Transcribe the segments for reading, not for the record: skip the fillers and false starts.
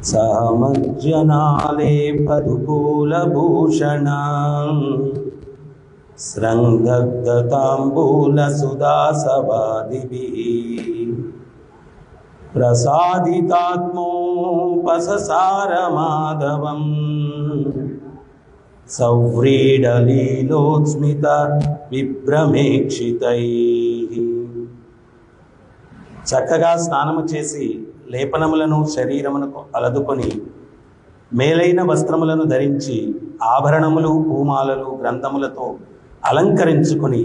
सहमज्जनालेपदुकूलभूषणां स्रंदग्धताम्बूलसुधासवादिभिः प्रसादितात्मोपससारमाधवं सव्रीडलीलोत्स्मित విభ్రమేక్షితైః. చక్కగా స్నానము చేసి లేపనములను శరీరమునకు అలదుకొని మేలైన వస్త్రములను ధరించి ఆభరణములు పూమాలలు గ్రంథములతో అలంకరించుకొని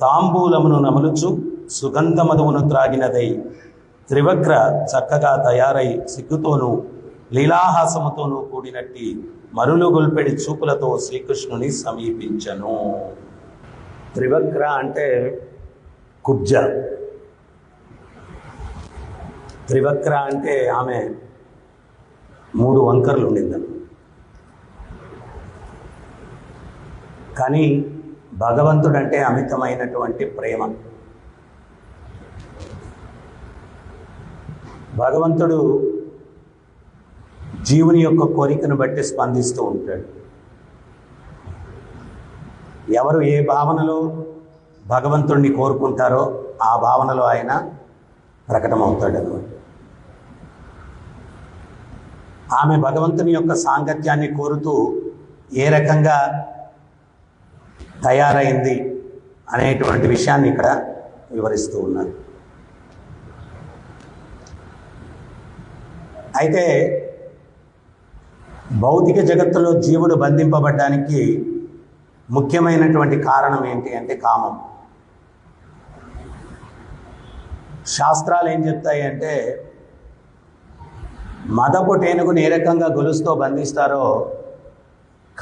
తాంబూలమును నమలుచు సుగంధమధువును త్రాగినదై త్రివక్ర చక్కగా తయారై సిగ్గుతోనూ లీలాహాసముతోనూ కూడినట్టి మరులు గొల్పెడి చూపులతో శ్రీకృష్ణుని సమీపించను. త్రివక్ర అంటే కుబ్జ. త్రివక్ర అంటే ఆమె 3 వంకర్లు ఉండిందని. కానీ భగవంతుడంటే అమితమైనటువంటి ప్రేమ. భగవంతుడు జీవుని యొక్క కోరికను బట్టి స్పందిస్తూ ఉంటాడు. ఎవరు ఏ భావనలో భగవంతుడిని కోరుకుంటారో ఆ భావనలో ఆయన ప్రకటమవుతాడు అన్నమాట. ఆమె భగవంతుని యొక్క సాంగత్యాన్ని కోరుతూ ఏ రకంగా తయారైంది అనేటువంటి విషయాన్ని ఇక్కడ వివరిస్తూ ఉన్నారు. అయితే భౌతిక జగత్తులో జీవుడు బంధింపబడ్డానికి ముఖ్యమైనటువంటి కారణం ఏంటి అంటే కామం. శాస్త్రాలు ఏం చెప్తాయి అంటే మదపు టేనుగుని ఏ రకంగా గొలుసుతో బంధిస్తారో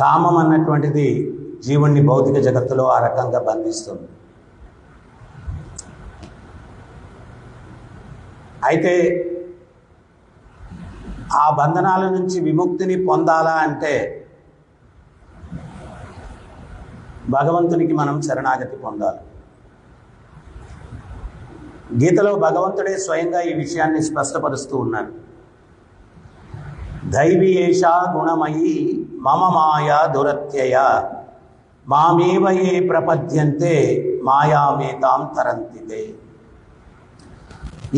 కామం అన్నటువంటిది జీవుణ్ణి భౌతిక జగత్తులో ఆ రకంగా బంధిస్తుంది. అయితే ఆ బంధనాల నుంచి విముక్తిని పొందాలా అంటే భగవంతునికి మనం శరణాగతి పొందాలి. గీతలో భగవంతుడే స్వయంగా ఈ విషయాన్ని స్పష్టపరుస్తూ ఉన్నారు. దైవీయేషా గుణమయీ మమ మాయా దురత్యయ మామేవ ఏ ప్రపద్యంతే మాయామేతాం తరంతితే.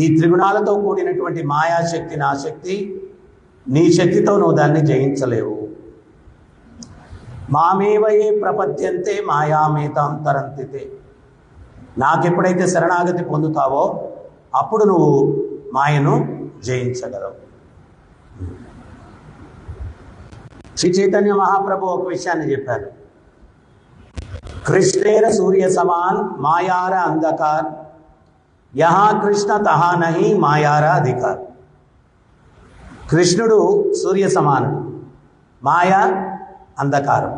ఈ త్రిగుణాలతో కూడినటువంటి మాయాశక్తి నా శక్తి, నీ శక్తితో నువ్వు దాన్ని జయించలేవు. మామేవ ఏ ప్రపద్యంతే మాయామేతాం తరంతితే. నాకెప్పుడైతే శరణాగతి పొందుతావో అప్పుడు నువ్వు మాయను జయించగలవు. శ్రీ చైతన్య మహాప్రభు ఒక విషయాన్ని చెప్పారు. కృష్ణేర సూర్య సమాన్ మాయార అంధకార్ యహా కృష్ణ తహా నహి మాయార అధికార్. కృష్ణుడు సూర్య సమానుడు, మాయ అంధకారం.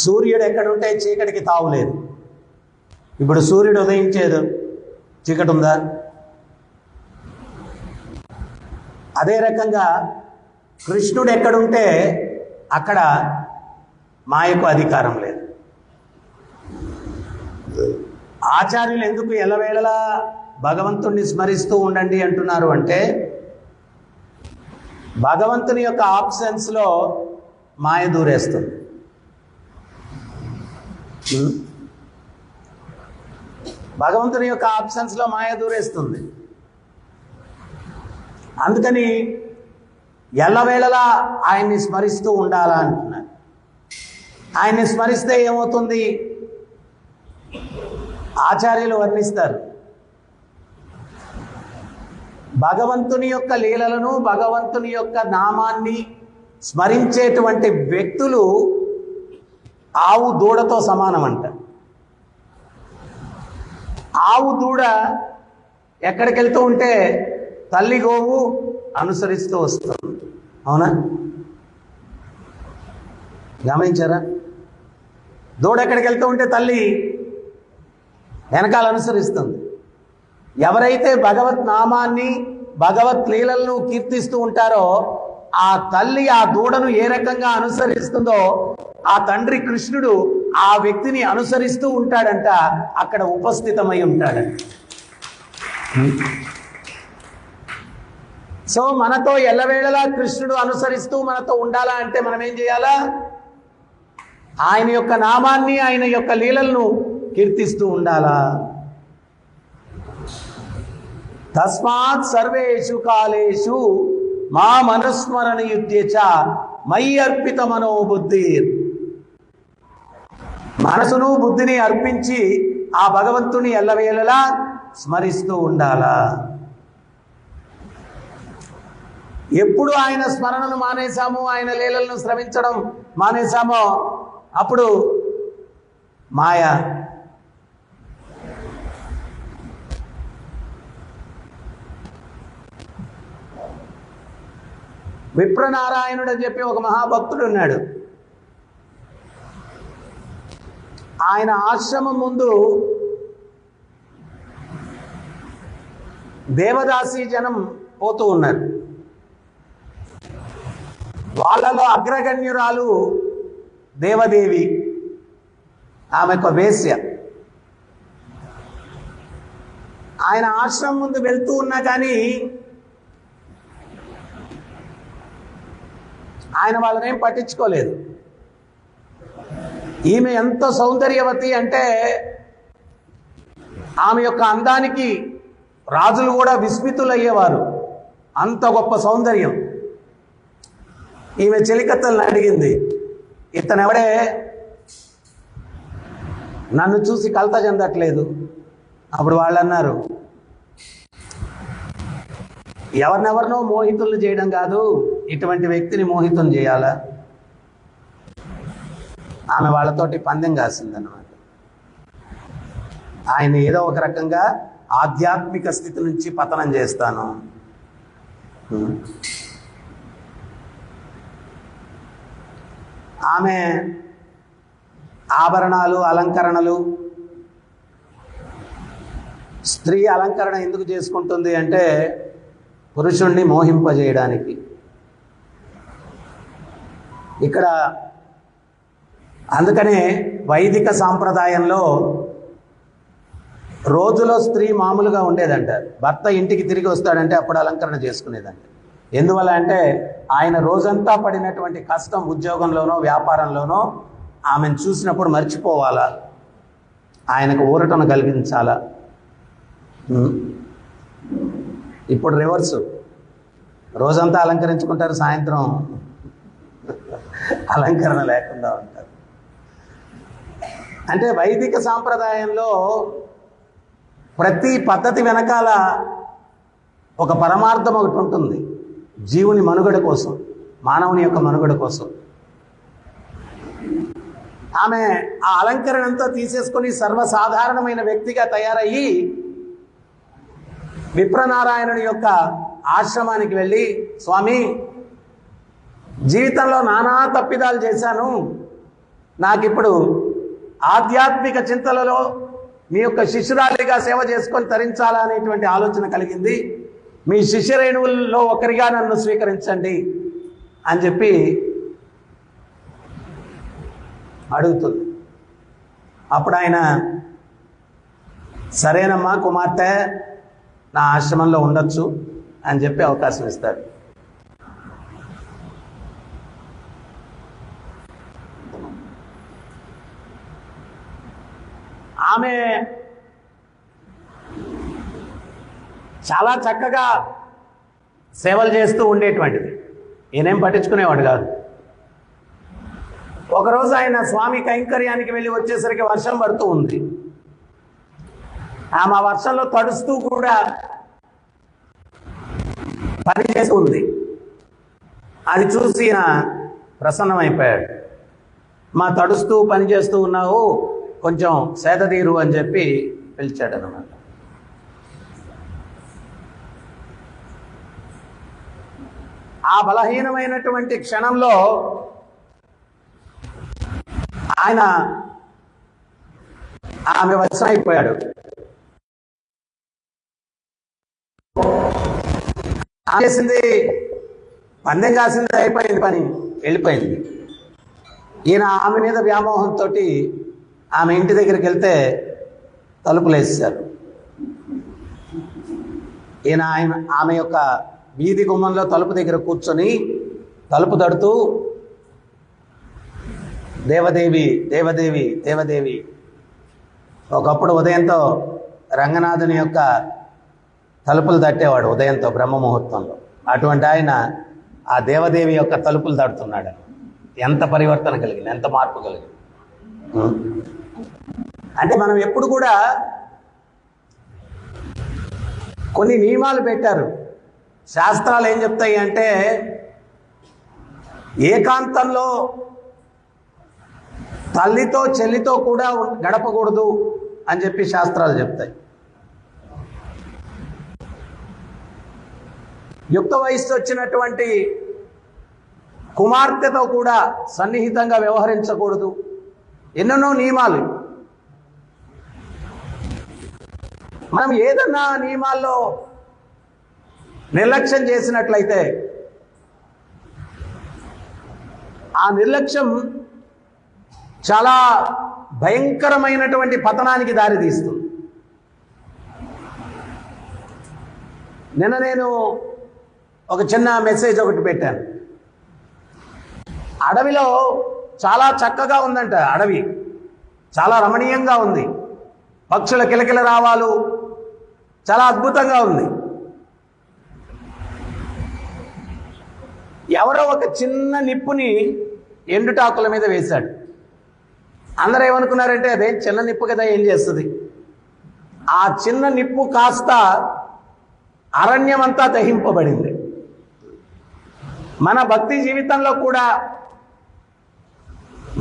సూర్యుడు ఎక్కడుంటే చీకటికి తావులేదు. ఇప్పుడు సూర్యుడు ఉదయించేది చీకటి ఉందా? అదే రకంగా కృష్ణుడు ఎక్కడుంటే అక్కడ మాయకు అధికారం లేదు. ఆచార్యులు ఎందుకు ఎల్లవేళలా భగవంతుణ్ణి స్మరిస్తూ ఉండండి అంటున్నారు అంటే భగవంతుని యొక్క ఆబ్సెన్స్లో మాయ దూరేస్తుంది. భగవంతుని యొక్క ఆబ్సెన్స్లో మాయ దూరేస్తుంది. అందుకని ఎల్లవేళలా ఆయన్ని స్మరిస్తూ ఉండాలా అంటున్నారు. ఆయన్ని స్మరిస్తే ఏమవుతుంది? ఆచార్యులు వర్ణిస్తారు, భగవంతుని యొక్క లీలలను భగవంతుని యొక్క నామాన్ని స్మరించేటువంటి వ్యక్తులు ఆవు దూడతో సమానమంట. ఆవు దూడ ఎక్కడికి వెళ్తూ ఉంటే తల్లి గోవు అనుసరిస్తూ వస్తుంది. అవునా? గమనించారా? దూడ ఎక్కడికి వెళ్తూ ఉంటే తల్లి వెనకాల అనుసరిస్తుంది. ఎవరైతే భగవత్ నామాన్ని భగవత్ లీలలను కీర్తిస్తూ ఉంటారో ఆ తల్లి ఆ దూడను ఏ రకంగా అనుసరిస్తుందో ఆ తండ్రి కృష్ణుడు ఆ వ్యక్తిని అనుసరిస్తూ ఉంటాడంట, అక్కడ ఉపస్థితమై ఉంటాడంట. సో మనతో ఎల్లవేళలా కృష్ణుడు అనుసరిస్తూ మనతో ఉండాలా అంటే మనం ఏం చేయాలా? ఆయన యొక్క నామాన్ని, ఆయన యొక్క లీలలను కీర్తిస్తూ ఉండాలా. తస్మాత్ సర్వేషు కాలేషు మా మనుస్మరణ యుద్ధేచ మయి అర్పిత మనోబుద్ధి. మనసును బుద్ధిని అర్పించి ఆ భగవంతుని ఎల్లవేళలా స్మరిస్తూ ఉండాలా. ఎప్పుడు ఆయన స్మరణను మానేశామో, ఆయన లీలలను శ్రవించడం మానేశామో అప్పుడు మాయ విప్రనారాయణుడు అని చెప్పి ఒక మహాభక్తుడు ఉన్నాడు. ఆయన ఆశ్రమం ముందు దేవదాసి జనం పోతూ ఉన్నారు. వాళ్ళలో అగ్రగణ్యురాలు దేవదేవి, ఆమె ఒక వేశ్య. ఆయన ఆశ్రమం ముందు వెళ్తూ ఉన్నా కానీ ఆయన వాళ్ళనేం పట్టించుకోలేదు. ఈమె ఎంత సౌందర్యవతి అంటే ఆమె యొక్క అందానికి రాజులు కూడా విస్మితులయ్యేవారు, అంత గొప్ప సౌందర్యం. ఈమె చెలికత్తలను అడిగింది, ఇతనెవడే నన్ను చూసి కలత చెందట్లేదు? అప్పుడు వాళ్ళు అన్నారు, ఎవరినెవరినో మోహితులు చేయడం కాదు, ఇటువంటి వ్యక్తిని మోహితం చేయాలా. ఆమె వాళ్ళతోటి పందెం కాసిందన్నమాట. ఆయన ఏదో ఒక రకంగా ఆధ్యాత్మిక స్థితి నుంచి పతనం చేస్తాను. ఆమె ఆభరణాలు, అలంకరణలు, స్త్రీ అలంకరణ ఎందుకు చేసుకుంటుంది అంటే పురుషుణ్ణి మోహింపజేయడానికి. ఇక్కడ అందుకనే వైదిక సాంప్రదాయంలో రోజులో స్త్రీ మామూలుగా ఉండేదంట. భర్త ఇంటికి తిరిగి వస్తాడంటే అప్పుడు అలంకరణ చేసుకునేదంట. ఎందువల్ల అంటే ఆయన రోజంతా పడినటువంటి కష్టం ఉద్యోగంలోనో వ్యాపారంలోనో ఆమెను చూసినప్పుడు మర్చిపోవాలా, ఆయనకు ఊరటను కలిగించాలా. ఇప్పుడు రివర్సు, రోజంతా అలంకరించుకుంటారు, సాయంత్రం అలంకరణ లేకుండా ఉంటారు. అంటే వైదిక సాంప్రదాయంలో ప్రతి పద్ధతి వెనకాల ఒక పరమార్థం ఒకటి ఉంటుంది, జీవుని మనుగడ కోసం, మానవుని యొక్క మనుగడ కోసం. ఆమె ఆ అలంకరణ అంతా తీసేసుకొని సర్వసాధారణమైన వ్యక్తిగా తయారయ్యి విప్రనారాయణుడి యొక్క ఆశ్రమానికి వెళ్ళి, స్వామి జీవితంలో నానా తప్పిదాలు చేశాను, నాకిప్పుడు ఆధ్యాత్మిక చింతలలో మీ యొక్క శిష్యురాలిగా సేవ చేసుకొని తరించాలా అనేటువంటి ఆలోచన కలిగింది, మీ శిష్యరేణువుల్లో ఒకరిగా నన్ను స్వీకరించండి అని చెప్పి అడుగుతుంది. అప్పుడు ఆయన, సరేనమ్మా కుమార్తె, నా ఆశ్రమంలో ఉండొచ్చు అని చెప్పి అవకాశం ఇస్తాడు. ఆమె చాలా చక్కగా సేవలు చేస్తూ ఉండేటువంటిది, ఈయనేం పట్టించుకునేవాడు కాదు. ఒకరోజు ఆయన స్వామి కైంకర్యానికి వెళ్ళి వచ్చేసరికి వర్షం పడుతూ ఉంది. ఆమె ఆ వర్షంలో తడుస్తూ కూడా పని చేస్తూ ఉంది. అది చూసి ఈయన ప్రసన్నమైపోయాడు. మా తడుస్తూ పని చేస్తూ ఉన్నావు, కొంచెం సేదతీరు అని చెప్పి పిలిచాడు అన్నమాట. ఆ బలహీనమైనటువంటి క్షణంలో ఆయన ఆమె వశం అయిపోయాడు. చేసింది పందెం కాసింది, అయిపోయింది, పని వెళ్ళిపోయింది. ఈయన ఆమె మీద వ్యామోహంతో ఆమె ఇంటి దగ్గరికి వెళ్తే తలుపులు వేసేశారు. ఈయన ఆమె యొక్క వీధి గుమ్మంలో తలుపు దగ్గర కూర్చొని తలుపు తడుతూ దేవదేవి దేవదేవి దేవదేవి. ఒకప్పుడు ఉదయంతో రంగనాథుని యొక్క తలుపులు తట్టేవాడు ఉదయంతో బ్రహ్మ ముహూర్తంలో. అటువంటి ఆయన ఆ దేవదేవి యొక్క తలుపులు తడుతున్నాడు. ఎంత పరివర్తన కలిగింది, ఎంత మార్పు కలిగింది. అంటే మనం ఎప్పుడు కూడా కొన్ని నియమాలు పెట్టారు. శాస్త్రాలు ఏం చెప్తాయి అంటే ఏకాంతంలో తల్లితో చెల్లితో కూడా గడపకూడదు అని చెప్పి శాస్త్రాలు చెప్తాయి. యుక్త వయస్సు వచ్చినటువంటి కుమార్తెతో కూడా సన్నిహితంగా వ్యవహరించకూడదు. ఎన్నెన్నో నియమాలు. మనం ఏదన్నా నియమాల్లో నిర్లక్ష్యం చేసినట్లయితే ఆ నిర్లక్ష్యం చాలా భయంకరమైనటువంటి పతనానికి దారితీస్తుంది. నిన్న నేను ఒక చిన్న మెసేజ్ ఒకటి పెట్టాను. అడవిలో చాలా చక్కగా ఉందంట. అడవి చాలా రమణీయంగా ఉంది. పక్షుల కిలకిల రావాలు చాలా అద్భుతంగా ఉంది. ఎవరో ఒక చిన్న నిప్పుని ఎండుటాకుల మీద వేశాడు. అందరూ ఏమనుకున్నారంటే అదే చిన్న నిప్పు కదా, ఏం చేస్తుంది. ఆ చిన్న నిప్పు కాస్త అరణ్యమంతా దహింపబడింది. మన భక్తి జీవితంలో కూడా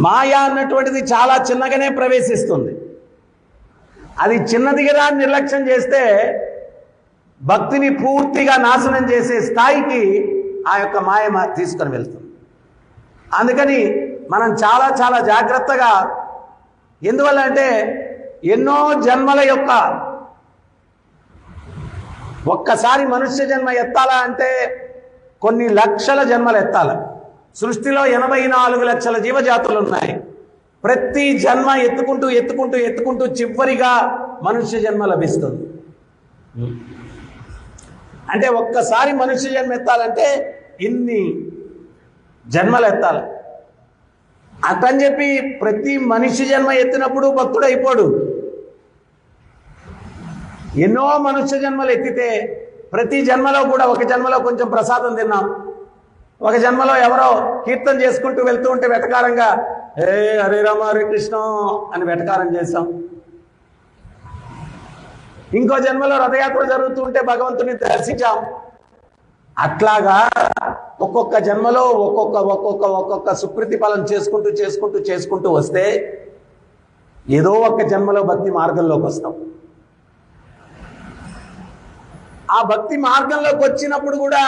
మాయ అన్నటువంటిది చాలా చిన్నగానే ప్రవేశిస్తుంది. అది చిన్నది కదా అని నిర్లక్ష్యం చేస్తే భక్తిని పూర్తిగా నాశనం చేసే స్థాయికి ఆ యొక్క మాయ తీసుకొని వెళ్తుంది. అందుకని మనం చాలా చాలా జాగ్రత్తగా, ఎందువల్ల అంటే ఎన్నో జన్మల యొక్క ఒక్కసారి మనుష్య జన్మ ఎత్తాలా అంటే కొన్ని లక్షల జన్మలు ఎత్తాలి. సృష్టిలో 84 లక్షల జీవజాతులు ఉన్నాయి. ప్రతి జన్మ ఎత్తుకుంటూ ఎత్తుకుంటూ ఎత్తుకుంటూ చివరిగా మనుష్య జన్మ లభిస్తుంది. అంటే ఒక్కసారి మనుష్య జన్మ ఎత్తాలంటే ఇన్ని జన్మలు ఎత్తాలి. అతని చెప్పి ప్రతి మనిషి జన్మ ఎత్తినప్పుడు భక్తుడు అయిపోడు. ఎన్నో మనుష్య జన్మలు ఎత్తితే ప్రతి జన్మలో కూడా ఒక జన్మలో కొంచెం ప్రసాదం తిన్నాం, ఒక జన్మలో ఎవరో కీర్తన చేసుకుంటూ వెళ్తూ ఉంటే వెటకారంగా హరే రామ హరే కృష్ణ అని వెటకారం చేశాం. ఇంకో జన్మలో రథయాత్ర జరుగుతూ ఉంటే భగవంతుని దర్శించాం. అట్లాగా ఒక్కొక్క జన్మలో ఒక్కొక్క సుకృతి ఫలం చేసుకుంటూ చేసుకుంటూ చేసుకుంటూ వస్తే ఏదో ఒక జన్మలో భక్తి మార్గంలోకి వస్తాం. ఆ భక్తి మార్గంలోకి వచ్చినప్పుడు కూడా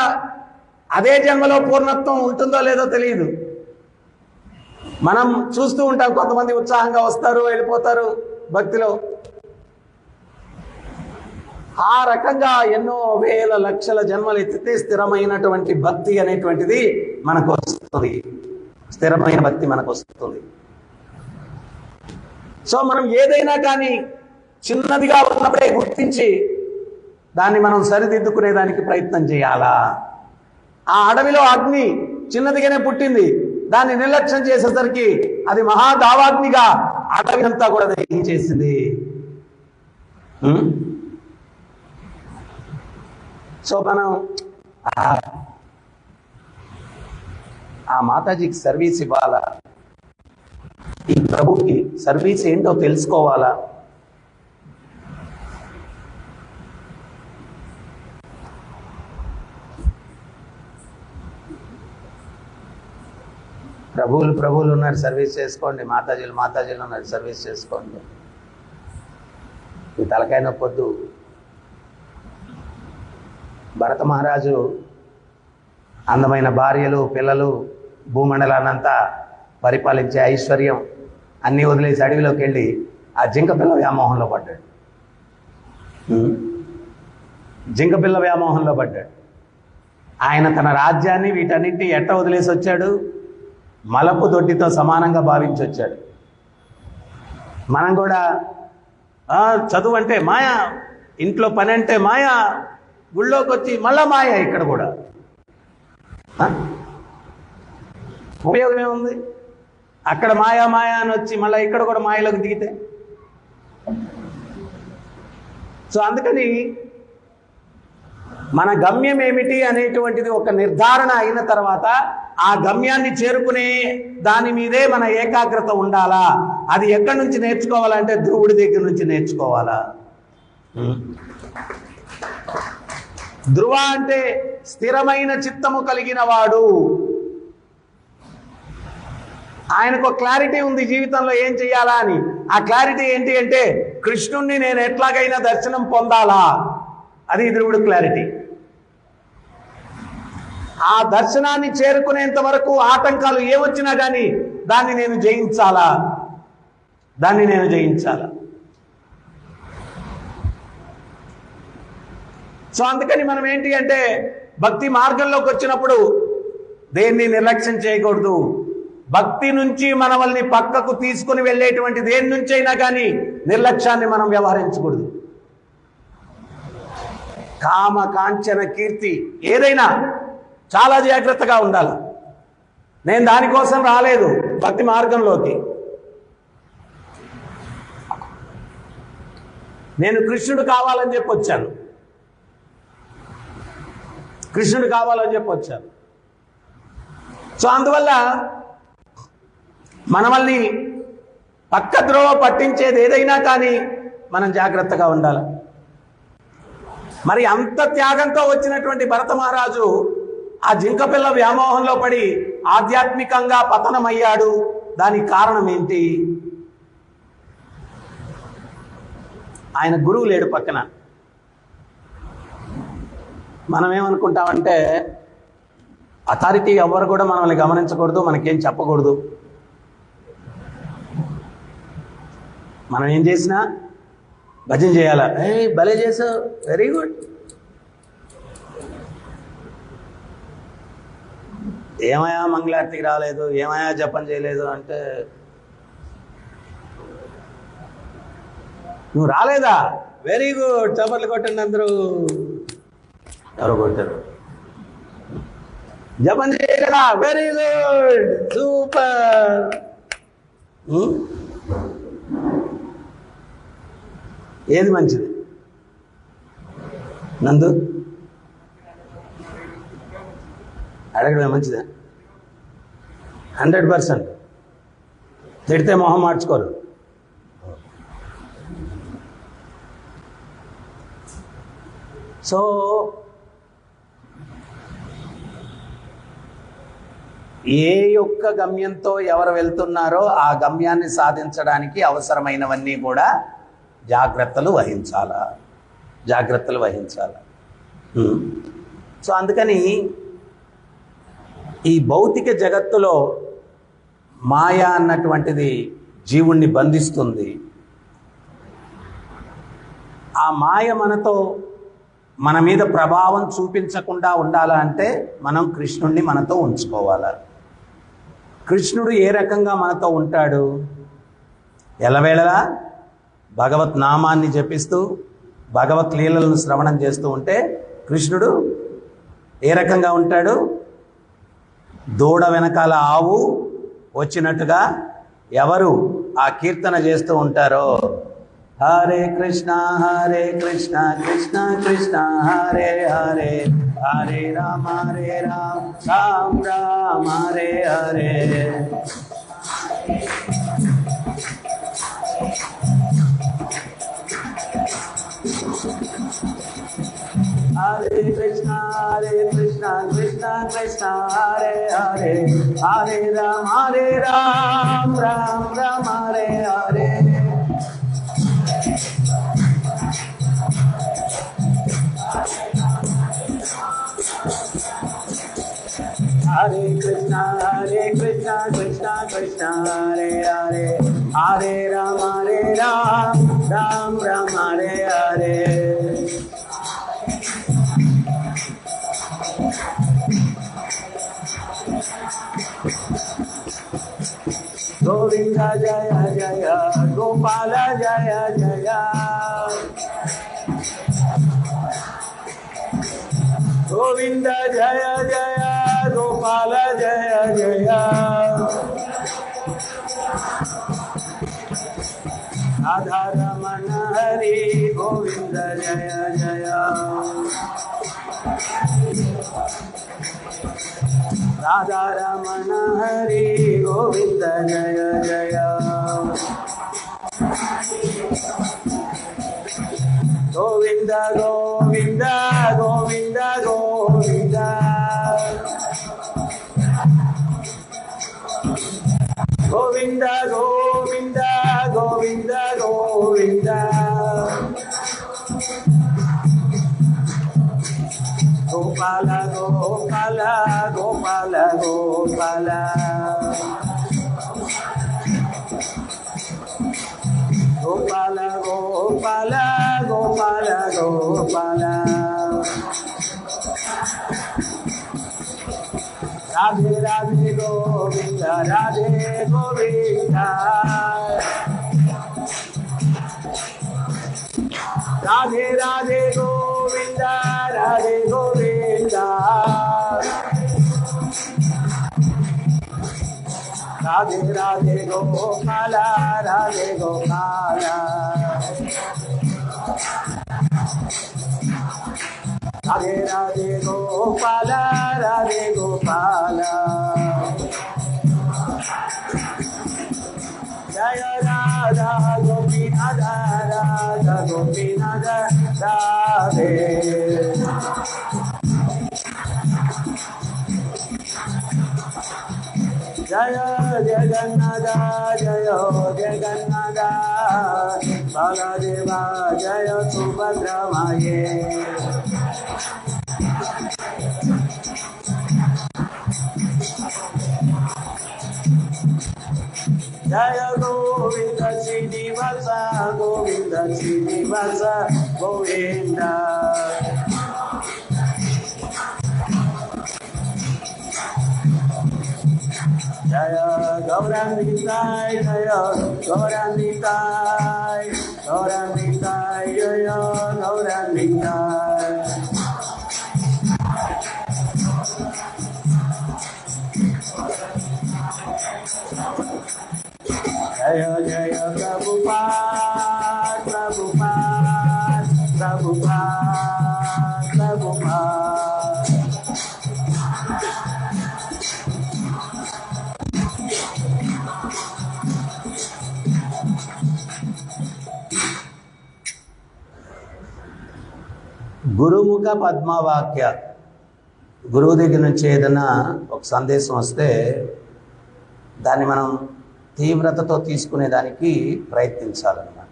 అదే జన్మలో పూర్ణత్వం ఉంటుందో లేదో తెలియదు. మనం చూస్తూ ఉంటాం, కొంతమంది ఉత్సాహంగా వస్తారు, వెళ్ళిపోతారు భక్తిలో. ఆ రకంగా ఎన్నో వేల లక్షల జన్మలు ఎత్తితే స్థిరమైనటువంటి భక్తి అనేటువంటిది మనకు వస్తుంది. స్థిరమైన భక్తి మనకు వస్తుంది. సో మనం ఏదైనా కానీ చిన్నదిగా ఉన్నప్పుడే గుర్తించి దాన్ని మనం సరిదిద్దుకునేదానికి ప్రయత్నం చేయాలా. ఆ అడవిలో అగ్ని చిన్నదిగానే పుట్టింది, దాన్ని నిర్లక్ష్యం చేసేసరికి అది మహాదావాగ్నిగా అడవి అంతా కూడా దహించేసింది. సో మనం ఆ మాతాజీకి సర్వీస్ ఇవ్వాలా, ఈ ప్రభుకి సర్వీస్ ఏంటో తెలుసుకోవాలా. ప్రభువులు ఉన్నారు, సర్వీస్ చేసుకోండి. మాతాజీలు ఉన్నారు, సర్వీస్ చేసుకోండి. ఈ తలకాయ నొప్పొద్దు. భరత మహారాజు అందమైన భార్యలు, పిల్లలు, భూమండలాన్నంతా పరిపాలించే ఐశ్వర్యం అన్నీ వదిలేసి అడవిలోకి వెళ్ళి ఆ జింకపిల్ల వ్యామోహంలో పడ్డాడు. జింకపిల్ల వ్యామోహంలో పడ్డాడు. ఆయన తన రాజ్యాన్ని వీటన్నింటినీ ఎట్ట వదిలేసి వచ్చాడు? మలపు దొడ్డితో సమానంగా భావించి వచ్చాడు. మనం కూడా చదువు అంటే మాయా, ఇంట్లో పని అంటే మాయా, గుళ్ళోకి వచ్చి మళ్ళా మాయ ఇక్కడ కూడా. ఉపయోగం ఏముంది? అక్కడ మాయా మాయా అని వచ్చి మళ్ళీ ఇక్కడ కూడా మాయలోకి దిగితే. సో అందుకని మన గమ్యం ఏమిటి అనేటువంటిది ఒక నిర్ధారణ అయిన తర్వాత ఆ గమ్యాన్ని చేరుకునే దాని మీదే మన ఏకాగ్రత ఉండాలా. అది ఎక్కడి నుంచి నేర్చుకోవాలంటే ధ్రువుడి దగ్గర నుంచి నేర్చుకోవాలా. ధ్రువ అంటే స్థిరమైన చిత్తము కలిగిన వాడు. ఆయనకు క్లారిటీ ఉంది జీవితంలో ఏం చెయ్యాలా అని. ఆ క్లారిటీ ఏంటి అంటే కృష్ణుణ్ణి నేను ఎట్లాగైనా దర్శనం పొందాలా, అది ధ్రువుడు క్లారిటీ. ఆ దర్శనాన్ని చేరుకునేంత వరకు ఆటంకాలు ఏమొచ్చినా కానీ దాన్ని నేను జయించాలా. సో అందుకని మనం ఏంటి అంటే భక్తి మార్గంలోకి వచ్చినప్పుడు దేన్ని నిర్లక్ష్యం చేయకూడదు. భక్తి నుంచి మనల్ని పక్కకు తీసుకుని వెళ్ళేటువంటి దేని నుంచి అయినా కానీ నిర్లక్ష్యాన్ని మనం వ్యవహరించకూడదు. కామ కాంచన కీర్తి ఏదైనా చాలా జాగ్రత్తగా ఉండాలి. నేను దానికోసం రాలేదు భక్తి మార్గంలోకి. నేను కృష్ణుడు కావాలని చెప్పి వచ్చాను. సో అందువల్ల మనల్ని పక్క ద్రోవ పట్టించేది ఏదైనా కానీ మనం జాగ్రత్తగా ఉండాలి. మరి అంత త్యాగంతో వచ్చినటువంటి భరత మహారాజు ఆ జింకపిల్ల వ్యామోహంలో పడి ఆధ్యాత్మికంగా పతనమయ్యాడు. దానికి కారణం ఏంటి? ఆయన గురువు లేడు పక్కన. మనం ఏమనుకుంటామంటే అథారిటీ ఎవరు కూడా మనల్ని గమనించకూడదు, మనకేం చెప్పకూడదు. మనం ఏం చేసినా భజన చేయాలా, భలే చేసావు, వెరీ గుడ్. ఏమయ్యా మంగళారతికి రాలేదు, ఏమయ్యా జపం చేయలేదు అంటే నువ్వు రాలేదా, వెరీ గుడ్, చప్పట్లు కొట్టండి అందరూ. ఎవరు కొట్టారు? జపం చేయలేదా, వెరీ గుడ్, సూపర్. ఏది మంచిది? నందు అడగడమే మంచిదా? 100%. తిడితే మొహం మార్చుకోరు. సో ఏ యొక్క గమ్యంతో ఎవరు వెళ్తున్నారో ఆ గమ్యాన్ని సాధించడానికి అవసరమైనవన్నీ కూడా జాగ్రత్తలు వహించాల. సో అందుకని ఈ భౌతిక జగత్తులో మాయ అన్నటువంటిది జీవుణ్ణి బంధిస్తుంది. ఆ మాయ మన మీద ప్రభావం చూపించకుండా ఉండాలంటే మనం కృష్ణుణ్ణి మనతో ఉంచుకోవాలి. కృష్ణుడు ఏ రకంగా మనతో ఉంటాడు? ఎల్లవేళలా భగవత్ నామాన్ని జపిస్తూ భగవత్ లీలలను శ్రవణం చేస్తూ ఉంటే కృష్ణుడు ఏ రకంగా ఉంటాడు? దూడ వెనకాల ఆవు వచ్చినట్టుగా ఎవరు ఆ కీర్తన చేస్తూ ఉంటారో, హరే కృష్ణ కృష్ణ కృష్ణ హరే హరే, హరే రామ రామ రామ హరే హరే. హరే కృష్ణ కృష్ణ కృష్ణ హరే హరే, హరే రామ రామ రామ హరే హరే. హరే కృష్ణ కృష్ణ కృష్ణ హరే హరే, హరే రామ రామ రామ హరే హరే. గోవింద జయ జయ గోపాల జయ జయ. గోవింద జయ జయ గోపాల జయ జయ రాధారమణ హరి గోవింద జయ జయ రాధారమణ హరి గోవింద జయ జయ గోవింద గోవింద గోవింద గోవింద గోవింద గోవింద గోవింద గోవింద గోపాల గోపాల గోపాల గోపాల గోపాల గోపాల గోపాల గోపాల రాధే రాధే గోవింద రాధే గోవింద రాధే రాధే గోవింద రాధే గోవింద రాధే రాధే గోపాల రాధే గోపాల రాధే రాధే గోపాల రాధే గోపాల జయ రాధా గోపీనాథ రాధా గోపీనాథ రాధే జయ జగన్నాథ జయ జగన్నాథ బలదేవ జయ సుభద్రమాయే జయ గోవింద శ్రీనివాస గోవింద శ్రీనివాస గోవింద జయ గౌరాన్వితాయ జయ గౌరాన్వితాయ గౌరాన్వితాయ జయ గౌరాన్వితాయ జయ జయ ప్రభుపాద్ ప్రభుపాద్ ప్రభుపాద్ ప్రభుపాద్ గురుముఖ పద్మవాక్య. గురువు దగ్గర నుంచి ఏదైనా ఒక సందేశం వస్తే దాన్ని మనం తీవ్రతతో తీసుకునేదానికి ప్రయత్నించాలన్నమాట.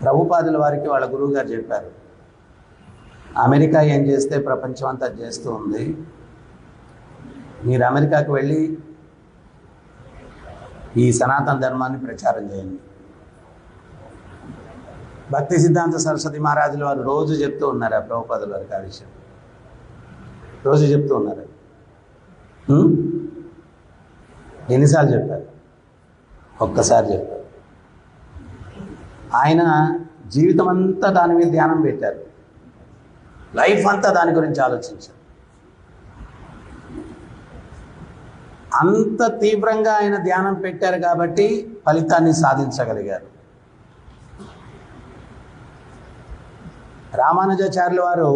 ప్రభుపాదుల వారికి వాళ్ళ గురువు గారు చెప్పారు, అమెరికా ఏం చేస్తే ప్రపంచం అంతా చేస్తూ ఉంది, మీరు అమెరికాకు వెళ్ళి ఈ సనాతన ధర్మాన్ని ప్రచారం చేయండి. భక్తి సిద్ధాంత సరస్వతి మహారాజుల వారు రోజు చెప్తూ ఉన్నారు ఆ ప్రభుపాదుల వారికి ఆ విషయం, రోజు చెప్తూ ఉన్నారు. ఎన్నిసార్లు చెప్పారు? ఒక్కసారి చెప్పారు. ఆయన జీవితం అంతా దాని మీద ధ్యానం పెట్టారు, లైఫ్ అంతా దాని గురించి ఆలోచించారు. అంత తీవ్రంగా ఆయన ధ్యానం పెట్టారు కాబట్టి ఫలితాన్ని సాధించగలిగారు. రామానుజాచార్యుల వారు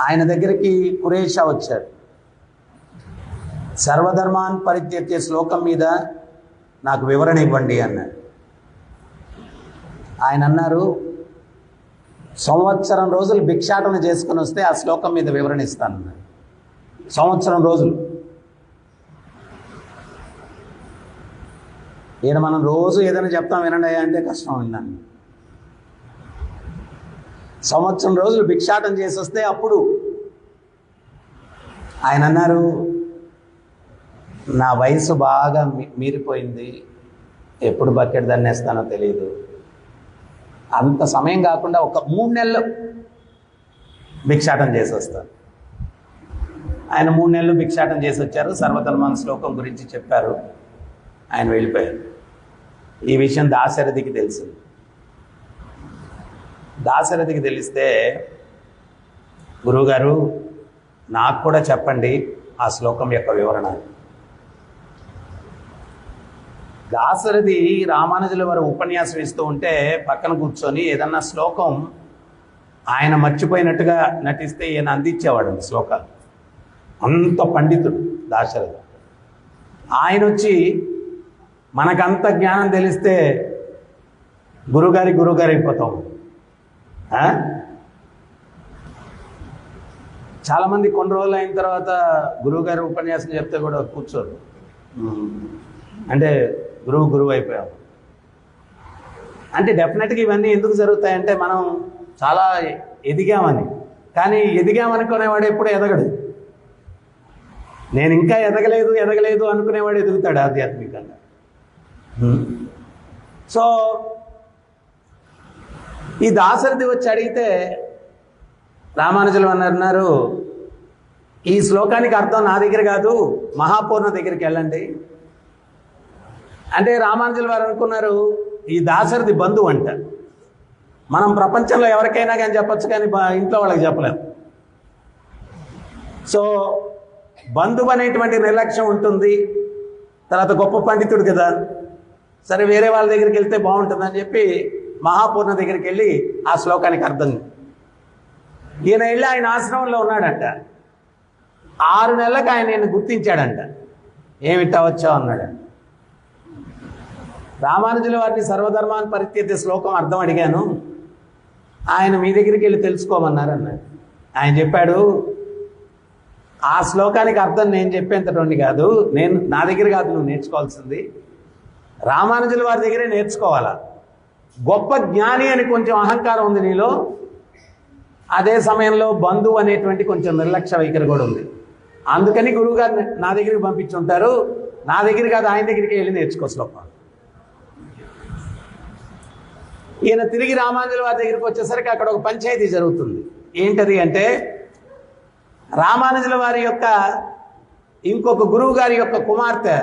ఆయన దగ్గరికి కురేషా వచ్చాడు. సర్వధర్మాన్ పరిత్యజ్య శ్లోకం మీద నాకు వివరణ ఇవ్వండి అన్నాడు. ఆయన అన్నారు, సంవత్సరం రోజులు భిక్షాటన చేసుకుని వస్తే ఆ శ్లోకం మీద వివరణ ఇస్తానన్నాడు. సంవత్సరం రోజులు. ఈయన మనం రోజు ఏదైనా చెప్తాం వినండి అంటే కష్టం విన్నాను. సంవత్సరం రోజులు భిక్షాటన చేసి వస్తే అప్పుడు ఆయన అన్నారు, నా వయసు బాగా మీరిపోయింది, ఎప్పుడు బకెట్ దన్నేస్తానో తెలియదు, అంత సమయం కాకుండా ఒక 3 నెలలు భిక్షాటన చేసి వస్తాను. ఆయన 3 నెలలు భిక్షాటన చేసి వచ్చారు. సర్వధర్మాన్ శ్లోకం గురించి చెప్పారు, ఆయన వెళ్ళిపోయారు. ఈ విషయం దాశరథికి తెలిసింది. దాశరథికి తెలిస్తే, గురువుగారు నాకు కూడా చెప్పండి ఆ శ్లోకం యొక్క వివరణ. దాశరథి రామానుజుల వారు ఉపన్యాసం ఇస్తూ ఉంటే పక్కన కూర్చొని ఏదన్నా శ్లోకం ఆయన మర్చిపోయినట్టుగా నటిస్తే ఈయన అందించేవాడు శ్లోకాలు. అంత పండితుడు దాశరథి. ఆయన వచ్చి మనకంత జ్ఞానం తెలిస్తే గురుగారి అయిపోతాం. చాలామంది కొన్ని రోజులు అయిన తర్వాత గురువుగారి ఉపన్యాసం చెప్తే కూడా కూర్చోరు. అంటే గురువు అయిపోయాం. అంటే డెఫినెట్గా ఇవన్నీ ఎందుకు జరుగుతాయంటే మనం చాలా ఎదిగామని. కానీ ఎదిగామనుకునేవాడు ఎప్పుడు ఎదగడు. నేను ఇంకా ఎదగలేదు అనుకునేవాడు ఎదుగుతాడు ఆధ్యాత్మికంగా. సో ఈ దాశరథి వచ్చి అడిగితే రామానుజులు అన్నారు, ఈ శ్లోకానికి అర్థం నా దగ్గర కాదు, మహాపూర్ణ దగ్గరికి వెళ్ళండి అంటే. రామానుజుల వారు అనుకున్నారు ఈ దాశరథి బంధువు అంట. మనం ప్రపంచంలో ఎవరికైనా కానీ చెప్పచ్చు, కానీ ఇంట్లో వాళ్ళకి చెప్పలేం. సో బంధువు అనేటువంటి నిర్లక్ష్యం ఉంటుంది. తర్వాత గొప్ప పండితుడు కదా, సరే వేరే వాళ్ళ దగ్గరికి వెళ్తే బాగుంటుందని చెప్పి మహాపూర్ణ దగ్గరికి వెళ్ళి ఆ శ్లోకానికి అర్థం. ఈయన వెళ్ళి ఆయన ఆశ్రమంలో ఉన్నాడంట. 6 నెలలకు ఆయన నేను గుర్తించాడంట. ఏమిటా వచ్చావు అన్నాడంట. రామానుజుల వారిని సర్వధర్మాన్ని పరిత్యజ్య శ్లోకం అర్థం అడిగాను, ఆయన మీ దగ్గరికి వెళ్ళి తెలుసుకోమన్నారు అన్నాడు. ఆయన చెప్పాడు, ఆ శ్లోకానికి అర్థం నేను చెప్పేంతటి కాదు, నా దగ్గర కాదు నువ్వు నేర్చుకోవాల్సింది, రామానుజుల వారి దగ్గరే నేర్చుకోవాలా. గొప్ప జ్ఞాని అని కొంచెం అహంకారం ఉంది నీలో, అదే సమయంలో బంధువు అనేటువంటి కొంచెం నిర్లక్ష్య వైఖరి కూడా ఉంది. అందుకని గురువుగారు నా దగ్గరికి పంపించుంటారు, నా దగ్గర కాదు ఆయన దగ్గరికి వెళ్ళి నేర్చుకో శ్లోకం. ఈయన తిరిగి రామానుజుల వారి దగ్గరికి వచ్చేసరికి అక్కడ ఒక పంచాయతీ జరుగుతుంది. ఏంటది అంటే, రామానుజుల వారి యొక్క ఇంకొక గురువు గారి యొక్క కుమార్తె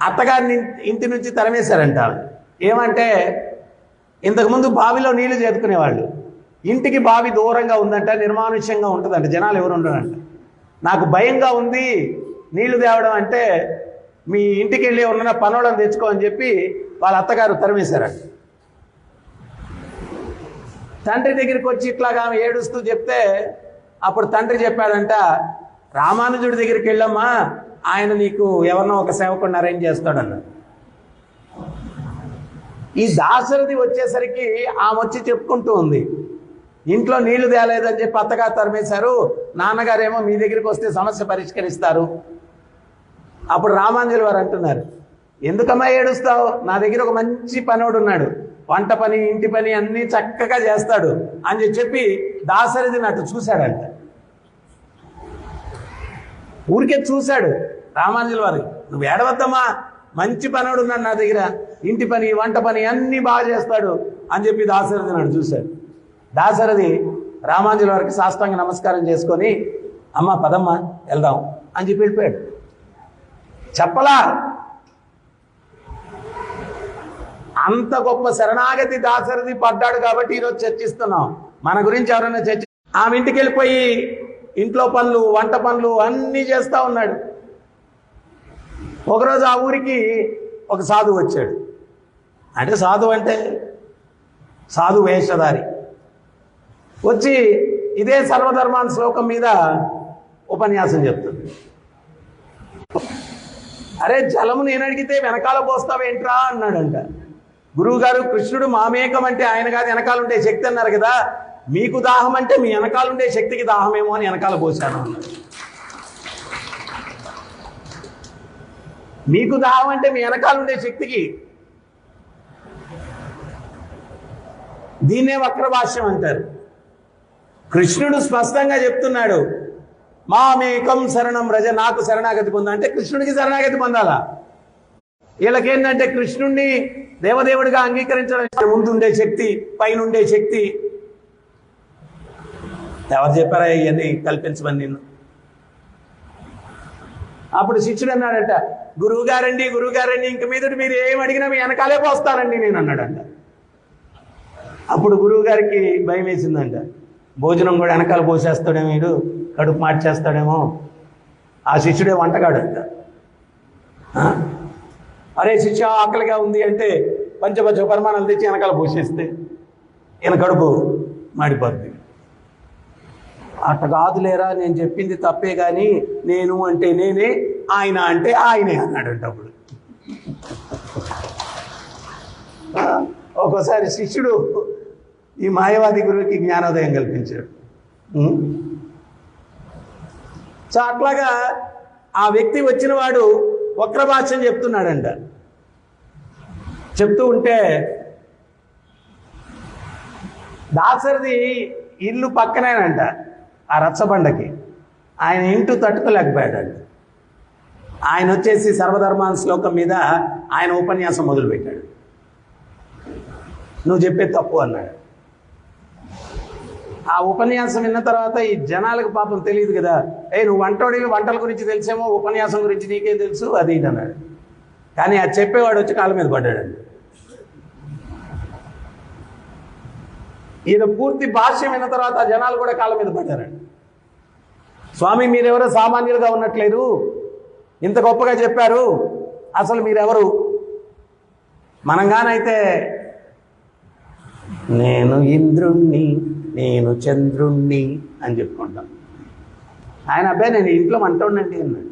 అత్తగారిని ఇంటి నుంచి తరిమేశారంట. ఏమంటే, ఇంతకుముందు బావిలో నీళ్లు చేతుకునేవాళ్ళు, ఇంటికి బావి దూరంగా ఉందంట, నిర్మానుష్యంగా ఉంటుందంట, జనాలు ఎవరు ఉండరంట. నాకు భయంగా ఉంది నీళ్లు తేవడం అంటే, మీ ఇంటికి వెళ్ళి ఉన్న పనోళ్ళని తెచ్చుకో అని చెప్పి వాళ్ళ అత్తగారు తరిమేశారంట. తండ్రి దగ్గరికి వచ్చి ఇట్లాగా ఆమె ఏడుస్తూ చెప్తే అప్పుడు తండ్రి చెప్పాడంట, రామానుజుడి దగ్గరికి వెళ్ళమ్మా, ఆయన నీకు ఎవరినో ఒక సేవకుడిని అరేంజ్ చేస్తాడన్న. ఈ దాశరథి వచ్చేసరికి ఆమె వచ్చి చెప్పుకుంటూ ఉంది, ఇంట్లో నీళ్లు తేలేదని చెప్పి అత్తగారు తరిమేశారు, నాన్నగారేమో మీ దగ్గరికి వస్తే సమస్య పరిష్కరిస్తారు. అప్పుడు రామానుజుల వారు అంటున్నారు, ఎందుకమ్మా ఏడుస్తావు, నా దగ్గర ఒక మంచి పనోడు ఉన్నాడు, వంట పని ఇంటి పని అన్నీ చక్కగా చేస్తాడు అని చెప్పి దాశరథిని అటు చూశాడంట. ఊరికే చూశాడు రామానుజుల వారు, నువ్వు ఏడవద్దమ్మా, మంచి పనోడు ఉన్నాడు నా దగ్గర, ఇంటి పని వంట పని అన్నీ బాగా చేస్తాడు అని చెప్పి దాశరథిని అటు చూశాడు. దాశరథి రామానుజుల వారికి సాష్టాంగ నమస్కారం చేసుకొని, అమ్మ పదమ్మ వెళ్దాం అని చెప్పి వెళ్ళిపోయాడు. చెప్పలా, అంత గొప్ప శరణాగతి దాశరథి పడ్డాడు కాబట్టి ఈరోజు చర్చిస్తున్నాం. మన గురించి ఎవరైనా ఆమె ఇంటికి వెళ్ళిపోయి ఇంట్లో పనులు వంట పనులు అన్నీ చేస్తూ ఉన్నాడు. ఒకరోజు ఆ ఊరికి ఒక సాధువు వచ్చాడు. అంటే సాధు వేషధారి వచ్చి ఇదే సర్వధర్మాన్ శ్లోకం మీద ఉపన్యాసం చెప్తుంది. అరే జలము నేను అడిగితే వెనకాల పోస్తావేంట్రా అన్నాడంట. గురువుగారు, కృష్ణుడు మామేకం అంటే ఆయన కాదు వెనకాల ఉండే శక్తి అన్నారు కదా, మీకు దాహం అంటే మీ వెనకాల ఉండే శక్తికి దాహమేమో అని వెనకాల పోశాను అన్నాడు. మీకు దాహం అంటే మీ వెనకాల ఉండే శక్తికి, దీన్నే వక్రభాష్యం అంటారు. కృష్ణుడు స్పష్టంగా చెప్తున్నాడు, మామేకం శరణం రజ, నాకు శరణాగతి పొందా అంటే కృష్ణుడికి శరణాగతి పొందాలా. వీళ్ళకేంటంటే కృష్ణుడిని దేవదేవుడిగా అంగీకరించడం, ముందుండే శక్తి పైన ఉండే శక్తి. ఎవరు చెప్పారా ఇవన్నీ కల్పించమని నిన్ను? అప్పుడు శిష్యుడు అన్నాడంట, గురువుగారండి ఇంక మీదట మీరు ఏం అడిగినా మీ వెనకాలే పోస్తానండి నేను అన్నాడంట. అప్పుడు గురువుగారికి భయం వేసిందంట, భోజనం కూడా వెనకాల పోసేస్తాడేమో, వీడు కడుపు మార్చేస్తాడేమో. ఆ శిష్యుడే వంటగాడంట. అరే శిష్య ఆకలిగా ఉంది అంటే పంచపంచ పరిమాణాలు తెచ్చి వెనకాల పోసేస్తే ఈయన కడుపు మాడిపోద్ది. అట్ట కాదులేరా, నేను చెప్పింది తప్పే కానీ నేను అంటే నేనే, ఆయన అంటే ఆయనే అన్నాడంట. అప్పుడు ఒక్కోసారి శిష్యుడు ఈ మాయవాది గురువుకి జ్ఞానోదయం కల్పించాడు. సో అట్లాగా ఆ వ్యక్తి వచ్చిన వాడు వక్ర భాష్యం చెప్తున్నాడంట. చెప్తూ ఉంటే దాసరిది ఇల్లు పక్కనేనంట ఆ రచ్చబండకి. ఆయన ఇంటూ తట్టుకోలేకపోయాడంట. ఆయన వచ్చేసి సర్వధర్మాన్ శ్లోకం మీద ఆయన ఉపన్యాసం మొదలుపెట్టాడు. నువ్వు చెప్పే తప్పు అన్నాడు. ఆ ఉపన్యాసం విన్న తర్వాత ఈ జనాలకు పాపం తెలియదు కదా, నువ్వు వంటోడివి, వంటల గురించి తెలిసేమో, ఉపన్యాసం గురించి నీకేం తెలుసు అది ఇది అన్నాడు. కానీ అది చెప్పేవాడు వచ్చి కాళ్ళ మీద పడ్డాడండి. ఈయన పూర్తి భాష్యం విన్న తర్వాత ఆ జనాలు కూడా కాళ్ళ మీద పడ్డారండి. స్వామి మీరెవరో సామాన్యులుగా ఉన్నట్లేరు, ఇంత గొప్పగా చెప్పారు, అసలు మీరెవరు? మనంగానైతే నేను ఇంద్రుణ్ణి, నేను చంద్రుణ్ణి అని చెప్పుకుంటాం. ఆయన అబ్బాయి నేను ఇంట్లో వంటోడినండి అన్నాడు.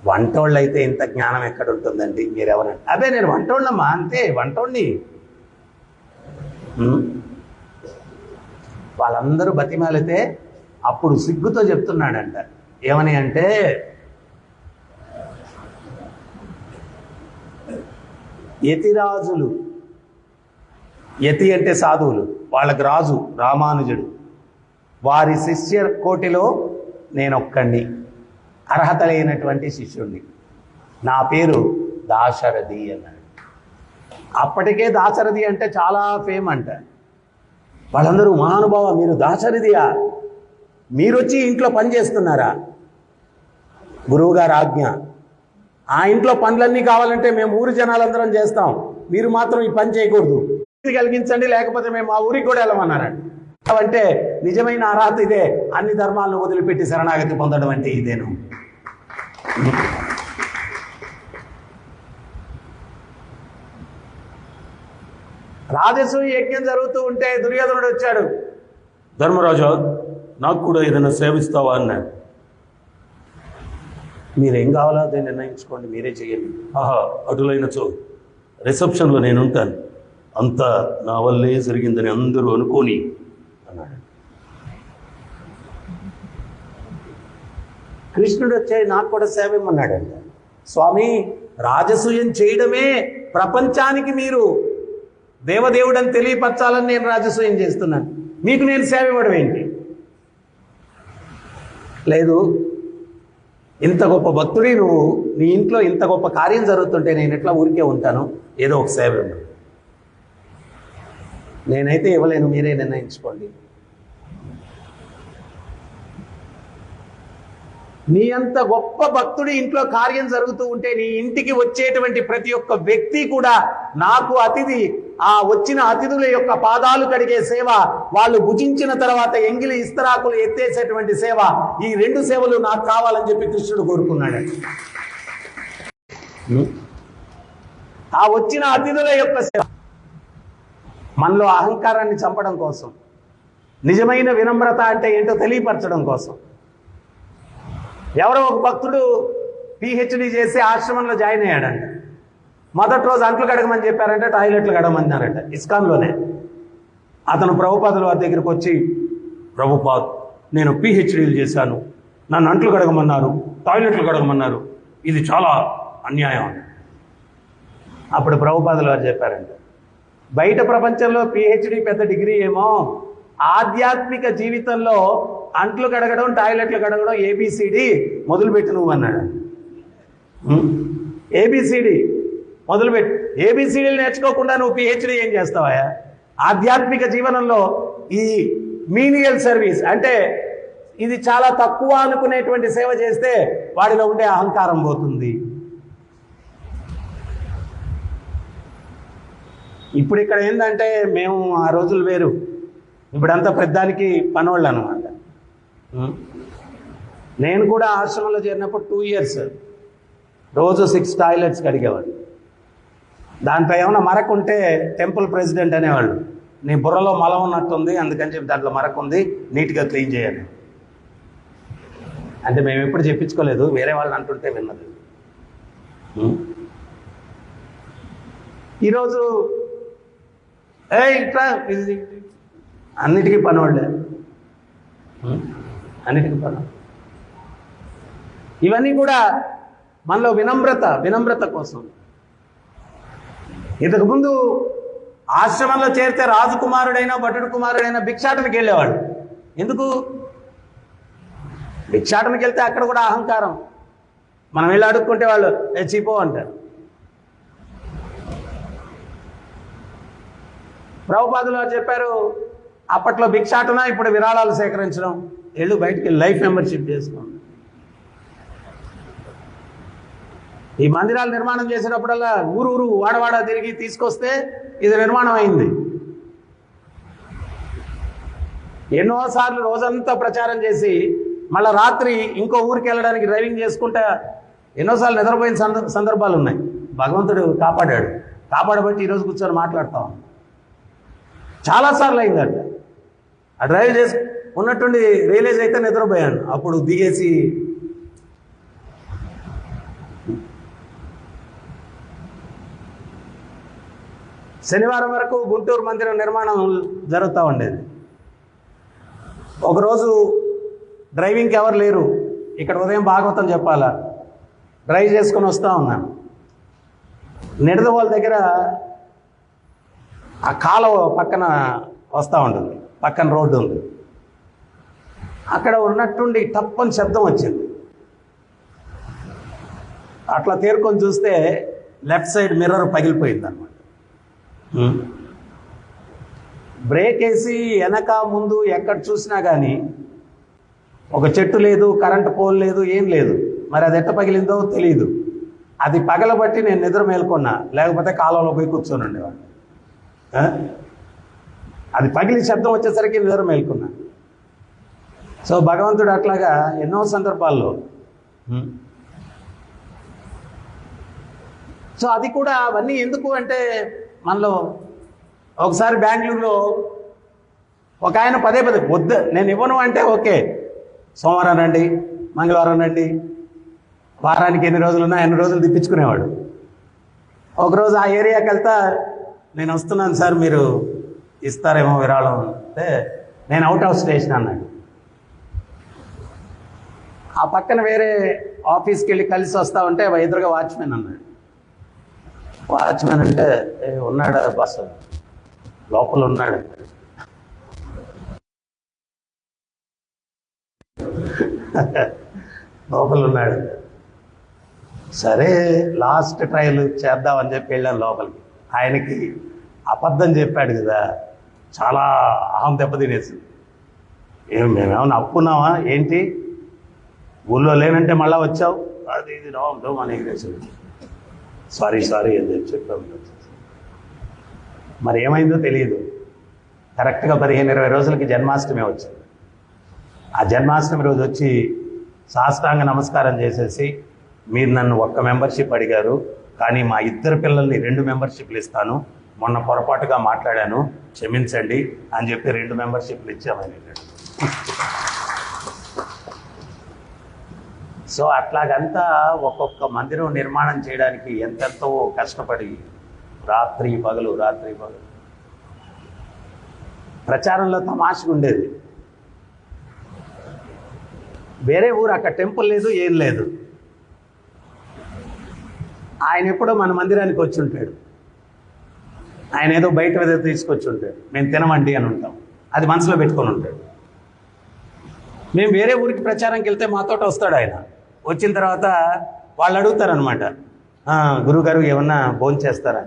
వంటోళ్ళు అయితే ఇంత జ్ఞానం ఎక్కడ ఉంటుందండి, మీరెవరండి? అబ్బాయి నేను వంటోడినమ్మా, అంతే వంటోడిని. వాళ్ళందరూ బతిమాలితే అప్పుడు సిగ్గుతో చెప్తున్నాడంట. ఏమని అంటే, యతిరాజులు, యతి అంటే సాధువులు, వాళ్ళకి రాజు రామానుజుడు, వారి శిష్య కోటిలో నేనొక్కడిని, అర్హత లేనటువంటి శిష్యుడిని, నా పేరు దాశరథి అన్నాడు. అప్పటికే దాశరథి అంటే చాలా ఫేమ్ అంట. వాళ్ళందరూ మహానుభావ మీరు దాశరథియా, మీరొచ్చి ఇంట్లో పని చేస్తున్నారా? గురువుగారు ఆజ్ఞ, ఆ ఇంట్లో పనులన్నీ కావాలంటే మేము ఊరి జనాలందరం చేస్తాం, మీరు మాత్రం ఈ పని చేయకూడదు, కలిగించండి, లేకపోతే మేము ఆ ఊరికి కూడా వెళ్ళమన్నారండి. అంటే నిజమైన అర్హత ఇదే, అన్ని ధర్మాలను వదిలిపెట్టి శరణాగతి పొందడం అంటే ఇదేను. రాజసూయ యజ్ఞం జరుగుతూ ఉంటే దుర్యోధనుడు వచ్చాడు. ధర్మరాజు నాకు కూడా ఏదైనా సేవిస్తావా అన్నాడు. మీరేం కావాలో అదే నిర్ణయించుకోండి, మీరే చేయండి. అటులైనచో రిసెప్షన్లో నేను ఉంటాను, అంతా నా వల్లే జరిగిందని అందరూ అనుకోని అన్నాడు. కృష్ణుడు వచ్చే నాకు కూడా సేవ ఇమ్మన్నాడంట. స్వామి రాజసూయం చేయడమే ప్రపంచానికి మీరు దేవదేవుడని తెలియపరచాలని నేను రాజసూయం చేస్తున్నాను, మీకు నేను సేవ ఇవ్వడం ఏంటి? లేదు, ఇంత గొప్ప భక్తుడి నువ్వు, నీ ఇంట్లో ఇంత గొప్ప కార్యం జరుగుతుంటే నేను ఎట్లా ఊరికే ఉంటాను, ఏదో ఒక సేవ ఇవ్వను. నేనైతే ఇవ్వలేను, మీరే నిర్ణయించుకోండి. నీ అంత గొప్ప భక్తుడి ఇంట్లో కార్యం జరుగుతూ ఉంటే నీ ఇంటికి వచ్చేటువంటి ప్రతి ఒక్క వ్యక్తి కూడా నాకు అతిథి, ఆ వచ్చిన అతిథుల యొక్క పాదాలు కడిగే సేవ, వాళ్ళు భుజించిన తర్వాత ఎంగిలి ఇస్తరాకులు ఎత్తేసేటువంటి సేవ, ఈ రెండు సేవలు నాకు కావాలని చెప్పి కృష్ణుడు కోరుకున్నాడు. ఆ వచ్చిన అతిథుల యొక్క సేవ మనలో అహంకారాన్ని చంపడం కోసం, నిజమైన వినమ్రత అంటే ఏంటో తెలియపరచడం కోసం. ఎవరో ఒక భక్తుడు పిహెచ్డి చేసి ఆశ్రమంలో జాయిన్ అయ్యాడంట. మొదటి రోజు అంట్లు కడగమని చెప్పారంటే టాయిలెట్లు కడగమన్నారంట ఇస్కాన్లోనే. అతను ప్రభుపాదుల వారి దగ్గరికి వచ్చి, ప్రభుపాద్ నేను పిహెచ్డీలు చేశాను, నన్ను అంట్లు కడగమన్నారు, టాయిలెట్లు కడగమన్నారు, ఇది చాలా అన్యాయం. అప్పుడు ప్రభుపాదుల వారు చెప్పారంట, బయట ప్రపంచంలో పిహెచ్డి పెద్ద డిగ్రీ ఏమో, ఆధ్యాత్మిక జీవితంలో అంట్లు కడగడం టాయిలెట్లు కడగడం ఏబిసిడి మొదలుపెట్టు నువ్వు అన్నాడు. ఏబిసిడి మొదలుపెట్టు. ఏబిసిడీలు నేర్చుకోకుండా నువ్వు పిహెచ్డి ఏం చేస్తావా? ఆధ్యాత్మిక జీవనంలో ఈ మీనియల్ సర్వీస్ అంటే ఇది చాలా తక్కువ అనుకునేటువంటి సేవ చేస్తే వాడిలో ఉండే అహంకారం పోతుంది. ఇప్పుడు ఇక్కడ ఏంటంటే మేము ఆ రోజులు వేరు, ఇప్పుడంతా పెద్దానికి పనోళ్ళు అనమాట. నేను కూడా ఆశ్రమంలో చేరినప్పుడు 2 years రోజు 6 టాయిలెట్స్ కడిగేవాడు. దాంట్లో ఏమైనా మరక ఉంటే టెంపుల్ ప్రెసిడెంట్ అనేవాళ్ళు, నీ బుర్రలో మలం ఉన్నట్టుంది, అందుకని చెప్పి దాంట్లో మరక ఉంది, నీట్గా క్లీన్ చేయాలి. అంటే మేము ఎప్పుడు చెప్పించుకోలేదు, వేరే వాళ్ళని అంటుంటే విన్నది. ఈరోజు ఇట్లా అన్నిటికీ పనోళ్ళే, అన్నిటికీ పనోళ్ళు. ఇవన్నీ కూడా మనలో వినమ్రత కోసం. ఇంతకుముందు ఆశ్రమంలో చేరితే రాజకుమారుడైనా భటుడు కుమారుడైనా భిక్షాటనకి వెళ్ళేవాడు. ఎందుకు? భిక్షాటనకి వెళ్తే అక్కడ కూడా అహంకారం, మనం వెళ్ళి అడుక్కుంటే వాళ్ళు చీపో అంటారు. ప్రభుపాదులు వారు చెప్పారు, అప్పట్లో భిక్షాటన, ఇప్పుడు విరాళాలు సేకరించడం. వెళ్ళు బయటికి లైఫ్ మెంబర్షిప్ చేసుకోండి. ఈ మందిరాలు నిర్మాణం చేసినప్పుడల్లా ఊరు వాడవాడ తిరిగి తీసుకొస్తే ఇది నిర్మాణం అయింది. ఎన్నోసార్లు రోజంతా ప్రచారం చేసి మళ్ళీ రాత్రి ఇంకో ఊరికి వెళ్ళడానికి డ్రైవింగ్ చేసుకుంటా ఎన్నోసార్లు నిద్రపోయిన సందర్భాలు ఉన్నాయి. భగవంతుడు కాపాడబట్టి ఈరోజు కూర్చొని మాట్లాడతాం. చాలాసార్లు అయిందంట. ఆ డ్రైవ్ చేసి ఉన్నట్టుండి రియలైజ్ అయితే నిద్రపోయాను. అప్పుడు దిగేసి శనివారం వరకు గుంటూరు మందిరం నిర్మాణం జరుగుతూ ఉండేది. ఒకరోజు డ్రైవింగ్కి ఎవరు లేరు, ఇక్కడ ఉదయం భాగవతం చెప్పాలా, డ్రైవ్ చేసుకొని వస్తూ ఉన్నాను. నిడదవోలు దగ్గర ఆ కాలువ పక్కన వస్తూ ఉంటుంది, పక్కన రోడ్డు ఉంది. అక్కడ ఉన్నట్టుండి టప్పని శబ్దం వచ్చింది. అట్లా తేరుకొని చూస్తే లెఫ్ట్ సైడ్ మిర్రర్ పగిలిపోయింది అనమాట. బ్రేక్ వేసి వెనక ముందు ఎక్కడ చూసినా కానీ ఒక చెట్టు లేదు, కరెంటు పోల్ లేదు, ఏం లేదు. మరి అది ఎట్ట పగిలిందో తెలియదు. అది పగలబట్టి నేను నిద్ర మేల్కొన్నా, లేకపోతే కాలంలో పోయి కూర్చొని ఉండేవాడు. అది పగిలి శబ్దం వచ్చేసరికి నిద్ర మేల్కొన్నా. సో భగవంతుడు అట్లాగా ఎన్నో సందర్భాల్లో. సో అది కూడా అవన్నీ ఎందుకు అంటే, మనలో ఒకసారి బెంగళూరులో ఒక ఆయన పదే వద్దు నేను ఇవ్వను అంటే ఓకే, సోమవారం రండి, మంగళవారం రండి, వారానికి ఎన్ని రోజులున్నా ఎన్ని రోజులు తిప్పించుకునేవాడు. ఒకరోజు ఆ ఏరియాకి వెళ్తా, నేను వస్తున్నాను సార్, మీరు ఇస్తారేమో విరాళం అంటే, నేను అవుట్ ఆఫ్ స్టేషన్ అన్నాడు. ఆ పక్కన వేరే ఆఫీస్కి వెళ్ళి కలిసి వస్తా ఉంటే ఎదురుగా వాచ్మెన్ అన్నాడు. వాచ్మెన్ అంటే ఉన్నాడు బస్ లోపల ఉన్నాడు. లోపల ఉన్నాడు. సరే లాస్ట్ ట్రయల్ చేద్దామని చెప్పి వెళ్ళాను లోపలికి. ఆయనకి అబద్ధం చెప్పాడు కదా, చాలా అహం దెబ్బతినేసింది. మేమేమన్నా అప్పున్నావా ఏంటి, ఊళ్ళో లేనంటే మళ్ళా వచ్చావు, అది ఇది రావద్దు మన ఎగిరేసింది. సారీ అని చెప్పాము. మరి ఏమైందో తెలియదు. కరెక్ట్గా 15-20 రోజులకి జన్మాష్టమి వచ్చింది. ఆ జన్మాష్టమి రోజు వచ్చి సాష్టాంగ నమస్కారం చేసేసి, మీరు నన్ను 1 మెంబర్షిప్ అడిగారు, కానీ మా 2 పిల్లల్ని 2 మెంబర్షిప్లు ఇస్తాను, మొన్న పొరపాటుగా మాట్లాడాను, క్షమించండి అని చెప్పి 2 మెంబర్షిప్లు ఇచ్చామని. సో అట్లాగంతా ఒక్కొక్క మందిరం నిర్మాణం చేయడానికి ఎంతెంతో కష్టపడి రాత్రి పగలు ప్రచారంలో తమాషగా ఉండేది. వేరే ఊరు, అక్కడ టెంపుల్ లేదు, ఏం లేదు. ఆయన ఎప్పుడో మన మందిరానికి వచ్చి ఉంటాడు. ఆయన ఏదో బయట ఏదో తీసుకొచ్చి ఉంటాడు, మేము తినమండి అని ఉంటాం, అది మనసులో పెట్టుకొని ఉంటాడు. మేము వేరే ఊరికి ప్రచారంకి వెళ్తే మాతో వస్తాడు ఆయన. వచ్చిన తర్వాత వాళ్ళు అడుగుతారనమాట, గురువుగారు ఏమన్నా భోజనం చేస్తారా?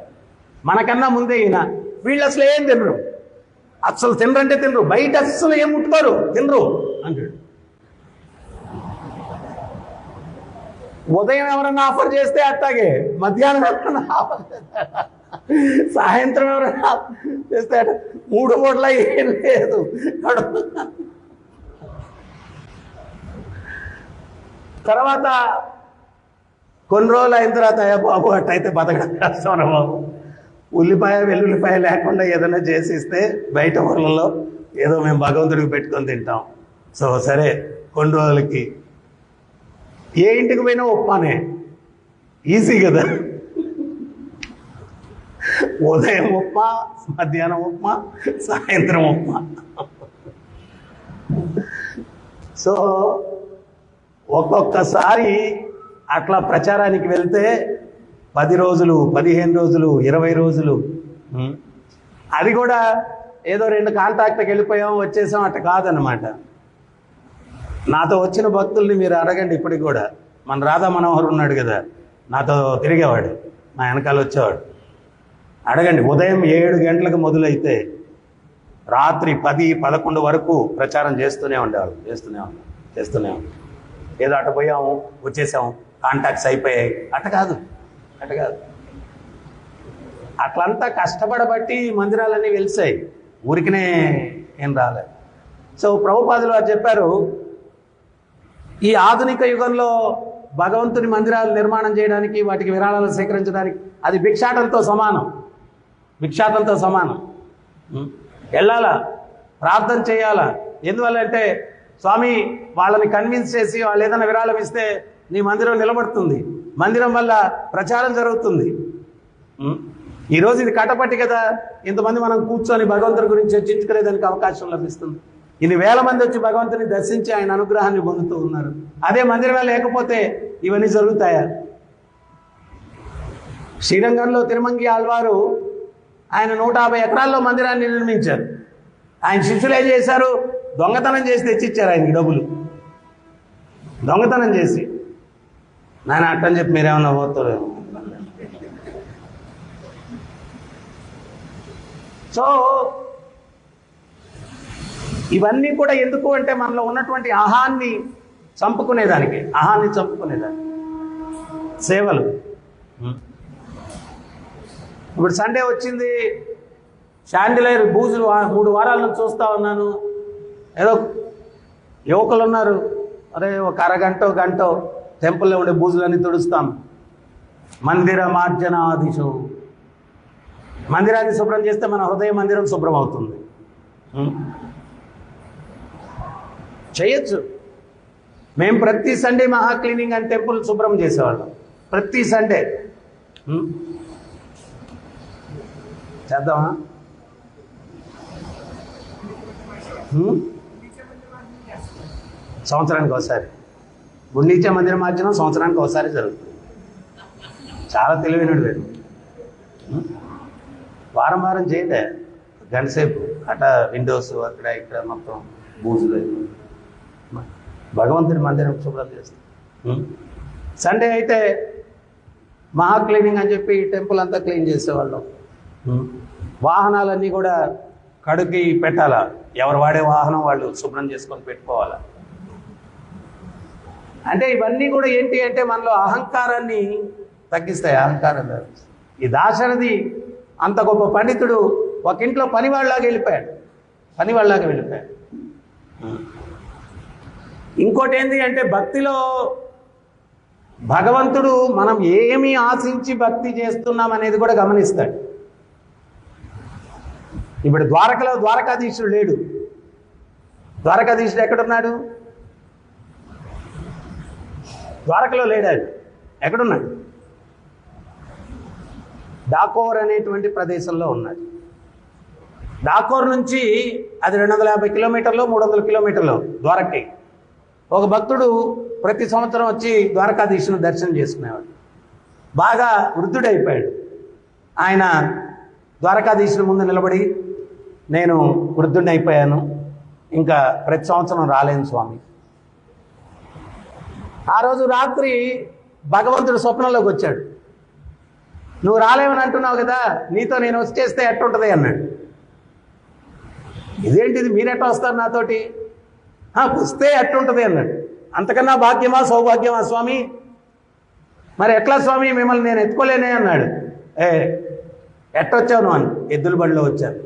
మనకన్నా ముందే ఈయన, వీళ్ళు అసలు ఏం తినరు, అసలు తినరంటే తినరు, బయట అస్సలు ఏం ముట్టుకోరు, తినరు అంటాడు. ఉదయం ఎవరన్నా ఆఫర్ చేస్తే అట్లాగే, మధ్యాహ్నం ఎవరన్నా ఆఫర్ చేస్తారు, సాయంత్రం ఎవరైనా చేస్తాడు 3 పూట్ల ఏం లేదు కడుపు. తర్వాత కొన్ని రోజులు అయిన తర్వాత అయ్యా బాబు అట్టయితే బతకడం కష్టం బాబు, ఉల్లిపాయ వెల్లుల్లిపాయ లేకుండా ఏదైనా చేసి ఇస్తే బయట ఊళ్ళలో ఏదో మేము భగవంతుడికి పెట్టుకొని తింటాం. సో సరే కొన్ని రోజులకి ఏ ఇంటికి పోయినా ఉప్మానే, ఈజీ కదా. ఉదయం ఉప్మా, మధ్యాహ్నం ఉప్మా, సాయంత్రం ఉప్మా. సో ఒక్కొక్కసారి అట్లా ప్రచారానికి వెళ్తే 10 రోజులు, 15 రోజులు, 20 రోజులు, అది కూడా ఏదో 2 కాంట్రాక్ట్కి వెళ్ళిపోయాం వచ్చేసాం అట్ట కాదనమాట. నాతో వచ్చిన భక్తుల్ని మీరు అడగండి. ఇప్పటికి కూడా మన రాధా మనోహర్ ఉన్నాడు కదా, నాతో తిరిగేవాడు, నా వెనకాల వచ్చేవాడు. అడగండి, ఉదయం 7 గంటలకు మొదలైతే రాత్రి 10, 11 వరకు ప్రచారం చేస్తూనే ఉండేవాళ్ళు. చేస్తూనే ఉన్నాం. ఏదో అటు పోయాము వచ్చేసాము, కాంటాక్ట్స్ అయిపోయాయి, అట్ట కాదు. అట్లంతా కష్టపడబట్టి మందిరాలన్నీ వెలిసాయి, ఊరికినే ఏం రాలేదు. సో ప్రభుపాదులు వారు చెప్పారు, ఈ ఆధునిక యుగంలో భగవంతుని మందిరాలు నిర్మాణం చేయడానికి, వాటికి విరాళాలు సేకరించడానికి అది భిక్షాటంతో సమానం. వెళ్ళాలా, ప్రార్థన చేయాలా. ఎందువల్లంటే స్వామి వాళ్ళని కన్విన్స్ చేసి వాళ్ళు ఏదైనా విరాళం ఇస్తే నీ మందిరం నిలబడుతుంది, మందిరం వల్ల ప్రచారం జరుగుతుంది. ఈరోజు ఇది కటపట్టి కదా, ఇంతమంది మనం కూర్చొని భగవంతుడి గురించి చర్చించుకునేదానికి అవకాశం లభిస్తుంది. ఇన్ని వేల మంది వచ్చి భగవంతుని దర్శించి ఆయన అనుగ్రహాన్ని పొందుతూ ఉన్నారు. అదే మందిరమే లేకపోతే ఇవన్నీ జరుగుతాయా? శ్రీరంగంలో తిరుమంగి ఆళ్వారు ఆయన 150 ఎకరాల్లో మందిరాన్ని నిర్మించారు. ఆయన శిష్యులు ఏం చేశారు? దొంగతనం చేసి తెచ్చిచ్చారు ఆయనకి డబ్బులు. దొంగతనం చేసి, నాయన అట్టని చెప్పి మీరేమన్నా పోతారేమో. సో ఇవన్నీ కూడా ఎందుకు అంటే మనలో ఉన్నటువంటి అహాన్ని చంపుకునేదానికి సేవలు. ఇప్పుడు సండే వచ్చింది, షాండిలైర్ బూజులు 3 వారాల నుంచి చూస్తూ ఉన్నాను. ఏదో యువకులు ఉన్నారు, అరే ఒక గంట టెంపుల్లో ఉండే బూజులన్నీ తుడుస్తాం. మందిర మార్జనాదిశో, మందిరాన్ని శుభ్రం చేస్తే మన హృదయ మందిరం శుభ్రం అవుతుంది. చేయొచ్చు. మేము ప్రతి సండే మహా క్లీనింగ్ అండ్ టెంపుల్ శుభ్రం చేసేవాళ్ళం, ప్రతి సండే. చేద్దామా? సంవత్సరానికి ఒకసారి గుండీచే మందిరం మార్చడం సంవత్సరానికి ఒకసారి జరుగుతుంది. చాలా తెలివైనడు వేరు. వారం చేయలే, గంటసేపు అట విండోస్ అక్కడ ఇక్కడ మొత్తం బూజులు. భగవంతుని మందిరం శుభ్రం చేస్తాం. సండే అయితే మహా క్లీనింగ్ అని చెప్పి టెంపుల్ అంతా క్లీన్ చేసేవాళ్ళం. వాహనాలన్నీ కూడా కడుక్కి పెట్టాలా, ఎవరు వాడే వాహనం వాళ్ళు శుభ్రం చేసుకొని పెట్టుకోవాలా. అంటే ఇవన్నీ కూడా ఏంటి అంటే మనలో అహంకారాన్ని తగ్గిస్తాయి. అహంకారం ఈ దాశరథి అంత గొప్ప పండితుడు ఒక ఇంట్లో పనివాళ్ళలాగా వెళ్ళిపోయాడు. ఇంకోటి ఏంటి అంటే భక్తిలో భగవంతుడు మనం ఏమి ఆశించి భక్తి చేస్తున్నాం అనేది కూడా గమనిస్తాడు. ఇప్పుడు ద్వారకలో ద్వారకాధీశుడు లేడు. ద్వారకాధీశుడు ఎక్కడున్నాడు? ద్వారకలో లేడాడు. ఎక్కడున్నాడు? డాకోర్ అనేటువంటి ప్రదేశంలో ఉన్నాడు. డాకోర్ నుంచి అది 250 కిలోమీటర్లు 300 కిలోమీటర్లు ద్వారకకి. ఒక భక్తుడు ప్రతి సంవత్సరం వచ్చి ద్వారకాధీశుని దర్శనం చేసుకునేవాడు. బాగా వృద్ధుడైపోయాడు. ఆయన ద్వారకాధీశుని ముందు నిలబడి, నేను వృద్ధుడిని అయిపోయాను, ఇంకా ప్రతి సంవత్సరం రాలేను స్వామి. ఆ రోజు రాత్రి భగవంతుడు స్వప్నంలోకి వచ్చాడు. నువ్వు రాలేవని అంటున్నావు కదా, నీతో నేను వచ్చేస్తే ఎట్టుంటుంది అన్నాడు. ఇదేంటిది, మీరెట్లా వస్తారు నాతోటి? వస్తే ఎట్టుంటుంది అన్నాడు. అంతకన్నా భాగ్యమా సౌభాగ్యమా స్వామి? మరి ఎట్లా స్వామి, మిమ్మల్ని నేను ఎత్తుకోలేనే అన్నాడు. ఎట్టొచ్చావు నువ్వు అని. ఎద్దుల బండిలో వచ్చాను.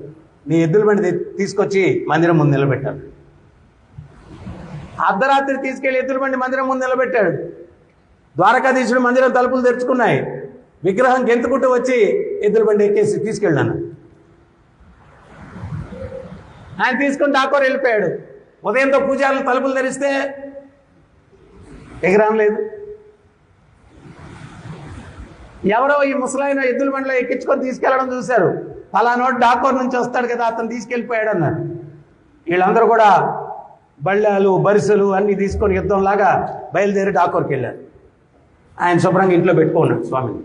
నీ ఎద్దుల బండి తీసుకొచ్చి మందిరం ముందు నిలబెట్టాను. అర్ధరాత్రి తీసుకెళ్లి ఎద్దుల బండి మందిరం ముందు నిలబెట్టాడు. ద్వారకాధీశుడు మందిరం తలుపులు తెరుచుకున్నాయి. విగ్రహం గెంతుకుంటూ వచ్చి ఎద్దుల బండి ఎక్కేసి తీసుకెళ్ళాను. ఆయన తీసుకుని డాకోర్ వెళ్ళిపోయాడు. ఉదయంతో పూజారులు తలుపులు తెరిస్తే విగ్రహం లేదు. ఎవరో ఈ ముసలాయన ఎద్దుల బండిలో ఎక్కించుకొని తీసుకెళ్లడం చూశారు. ఫలానోడు డాకోర్ నుంచి వస్తాడు కదా, అతను తీసుకెళ్ళిపోయాడు అన్నారు. వీళ్ళందరూ కూడా బళ్ళాలు బరిసెలు అన్నీ తీసుకొని యుద్ధంలాగా బయలుదేరి డాకోర్కి వెళ్ళారు. ఆయన శుభ్రంగా ఇంట్లో పెట్టుకున్నాడు స్వామిని.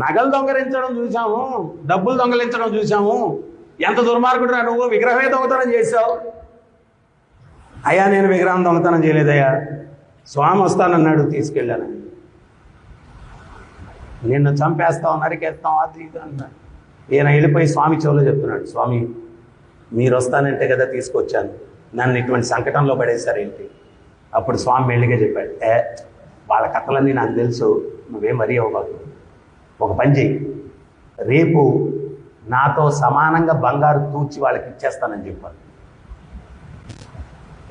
నగలు దొంగలించడం చూసాము, డబ్బులు దొంగలించడం చూసాము. ఎంత దుర్మార్గుడు రా నువ్వు, విగ్రహమే దొంగతనం చేశావు. అయ్యా నేను విగ్రహం దొంగతనం చేయలేదయ్యా, స్వామి వస్తానన్నాడు తీసుకెళ్ళాను. నిన్ను చంపేస్తాం, నరికేస్తాం, అది ఇది అన్నాడు. ఈయన వెళ్ళిపోయి స్వామి చెవులో చెప్తున్నాడు, స్వామి మీరు వస్తానంటే కదా తీసుకొచ్చాను, నన్ను ఇటువంటి సంకటంలో పడేశారు ఏంటి. అప్పుడు స్వామి మెల్లిగా చెప్పాడు, వాళ్ళ కథలన్నీ నాకు తెలుసు, నువ్వేం మరీ అవ్వకు. ఒక పని చెయ్యి, రేపు నాతో సమానంగా బంగారు తూచి వాళ్ళకి ఇచ్చేస్తానని చెప్పాను.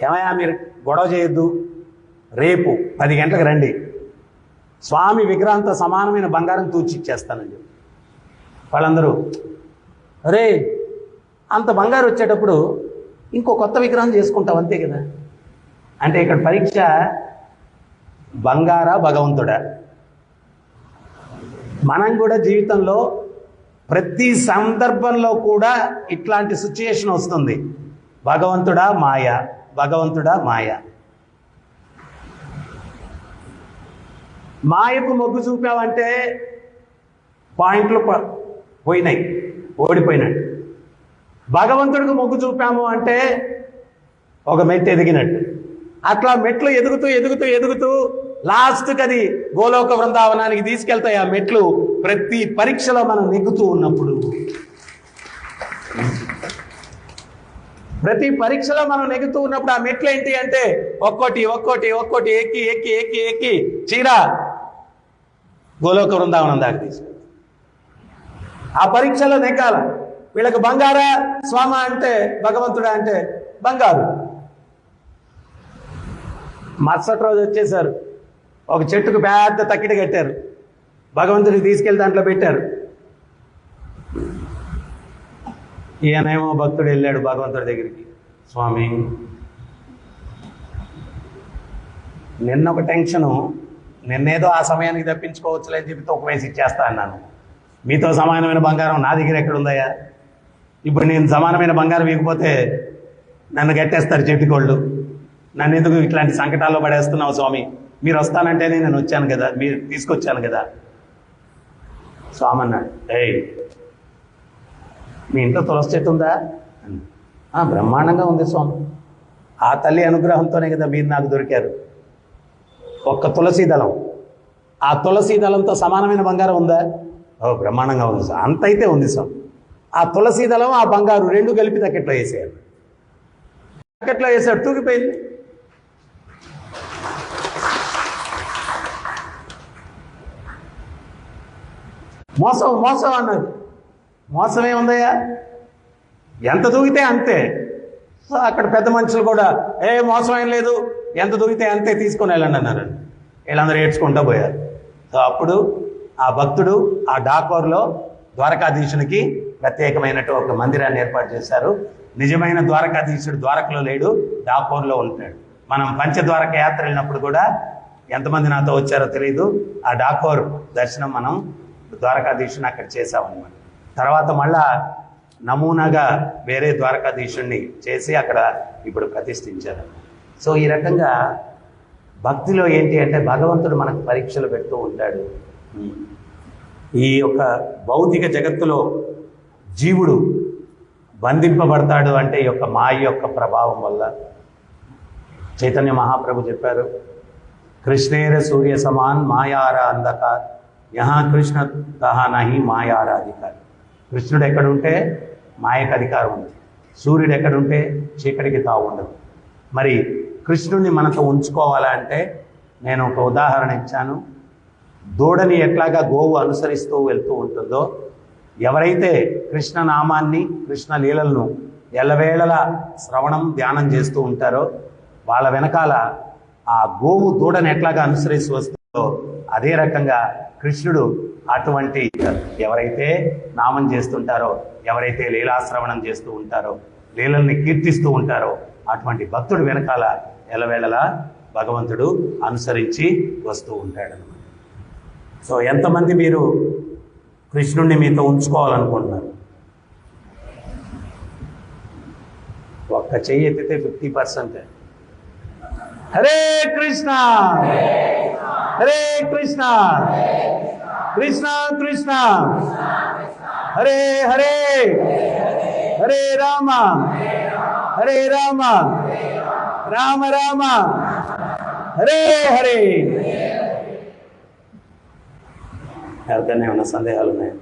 ఏమయ్యా మీరు గొడవ చేయొద్దు, రేపు 10 గంటలకు రండి, స్వామి విగ్రహంతో సమానమైన బంగారం తూచి ఇచ్చేస్తానని చెప్పి. వాళ్ళందరూ అరే అంత బంగారు వచ్చేటప్పుడు ఇంకో కొత్త విగ్రహం చేసుకుంటావు అంతే కదా. అంటే ఇక్కడ పరీక్ష బంగారా భగవంతుడా. మనం కూడా జీవితంలో ప్రతి సందర్భంలో కూడా ఇట్లాంటి సిచ్యుయేషన్ వస్తుంది. భగవంతుడా మాయ, భగవంతుడా మాయ. మాయకు మొగ్గు చూపావంటే పాయింట్లు పోయినాయి, ఓడిపోయినట్టు. భగవంతుడికి మొగ్గు చూపాము అంటే ఒక మెట్టు ఎదిగినట్టు. అట్లా మెట్లు ఎదుగుతూ ఎదుగుతూ ఎదుగుతూ లాస్ట్కి అది గోలోక బృందావనానికి తీసుకెళ్తాయి. ఆ మెట్లు ప్రతి పరీక్షలో మనం నెగ్గుతూ ఉన్నప్పుడు, ప్రతి పరీక్షలో మనం నెగ్గుతూ ఉన్నప్పుడు ఆ మెట్లు ఏంటి అంటే ఒక్కోటి ఒక్కోటి ఒక్కోటి ఎక్కి ఎక్కి ఎక్కి ఎక్కి చీరా గోలోక బృందావనం దాకా తీసుకెళ్తాం. ఆ పరీక్షలో నెగ్గాల. వీళ్ళకి బంగారా స్వామ అంటే, భగవంతుడా అంటే బంగారు. మరుసటి రోజు వచ్చేసారు, ఒక చెట్టుకు పెద్ద తక్కిడి కట్టారు, భగవంతుడికి తీసుకెళ్ళి దాంట్లో పెట్టారు. ఈయనేమో భక్తుడు వెళ్ళాడు భగవంతుడి దగ్గరికి, స్వామి నిన్న ఒక టెన్షను, నిన్నేదో ఆ సమయానికి తప్పించుకోవచ్చులే అని చెప్పి ఒక వేసి ఇచ్చేస్తా అన్నాను. మీతో సమానమైన బంగారం నా దగ్గర ఎక్కడుందయ్యా. ఇప్పుడు నేను సమానమైన బంగారం ఇవ్వకపోతే నన్ను కట్టేస్తారు చెట్టుకోళ్ళు. నన్ను ఎందుకు ఇట్లాంటి సంకటాల్లో పడేస్తున్నావు స్వామి, మీరు వస్తానంటేనే నేను వచ్చాను కదా, మీరు తీసుకొచ్చాను కదా. స్వామి అన్నాడు, మీ ఇంట్లో తులసి చెట్టు ఉందా? బ్రహ్మాండంగా ఉంది స్వామి, ఆ తల్లి అనుగ్రహంతోనే కదా మీరు నాకు దొరికారు. ఒక్క తులసి దళం, ఆ తులసి దళంతో సమానమైన బంగారం ఉందా? బ్రహ్మాండంగా ఉంది సార్. అంతైతే ఉంది స్వామి. ఆ తులసి దళం ఆ బంగారు రెండు కలిపి తక్కెట్లో వేసాడు. తక్కెట్లో వేసాడు, తూగిపోయింది. మోసం మోసం అన్నారు. మోసమే ఉందయ్యా, ఎంత దూగితే అంతే. సో అక్కడ పెద్ద మనుషులు కూడా మోసం ఏం లేదు, ఎంత దూగితే అంతే తీసుకొని వెళ్ళండి అన్నారు. వీళ్ళందరూ ఏడ్చుకుంటూ పోయారు. సో అప్పుడు ఆ భక్తుడు ఆ డాకోర్లో ద్వారకాధీశునికి ప్రత్యేకమైనట్టు ఒక మందిరాన్ని ఏర్పాటు చేశారు. నిజమైన ద్వారకాధీశుడు ద్వారకలో లేడు, డాకోర్లో ఉంటాడు. మనం పంచద్వారక యాత్ర వెళ్ళినప్పుడు కూడా ఎంతమంది నాతో వచ్చారో తెలియదు, ఆ డాకోర్ దర్శనం మనం ద్వారకాధీశుని అక్కడ చేసామన్నమాట. తర్వాత మళ్ళా నమూనాగా వేరే ద్వారకాధీశుణ్ణి చేసి అక్కడ ఇప్పుడు ప్రతిష్ఠించారు. సో ఈ రకంగా భక్తిలో ఏంటి అంటే భగవంతుడు మనకు పరీక్షలు పెడుతూ ఉంటాడు. ఈ యొక్క భౌతిక జగత్తులో జీవుడు బంధింపబడతాడు అంటే ఈ యొక్క మాయ యొక్క ప్రభావం వల్ల. చైతన్య మహాప్రభు చెప్పారు, కృష్ణేర సూర్య సమాన్ మాయారా అంధకార్, యహా కృష్ణ తహా నహి మాయారా అధికారి. కృష్ణుడు ఎక్కడుంటే మాయకు అధికారం ఉంది, సూర్యుడు ఎక్కడుంటే చీకటికి తావు ఉండదు. మరి కృష్ణుడిని మనతో ఉంచుకోవాలంటే నేను ఒక ఉదాహరణ ఇచ్చాను. దూడని ఎట్లాగా గోవు అనుసరిస్తూ వెళ్తూ ఉంటుందో, ఎవరైతే కృష్ణ నామాన్ని, కృష్ణ లీలలను ఎల్లవేళలా శ్రవణం, ధ్యానం చేస్తూ ఉంటారో వాళ్ళ వెనకాల ఆ గోవు దూడని ఎట్లాగా అనుసరిస్తూ వస్తుందో అదే రకంగా కృష్ణుడు అటువంటి ఎవరైతే నామం చేస్తుంటారో, ఎవరైతే లీలాశ్రవణం చేస్తూ ఉంటారో, లీలల్ని కీర్తిస్తూ ఉంటారో అటువంటి భక్తుడు వెనకాల ఎల్లవేళలా భగవంతుడు అనుసరించి వస్తూ ఉంటాడనమాట. సో ఎంతమంది మీరు కృష్ణుణ్ణి మీతో ఉంచుకోవాలనుకుంటున్నారు? ఒక్క చెయ్యి ఎత్తితే 50%. హరే కృష్ణ హరే కృష్ణ కృష్ణ కృష్ణ హరే హరే హరే రామ హరే రామ రామ రామ హరే హరే. ఎవరికైనా ఏమైనా సందేహాలు ఉన్నాయా?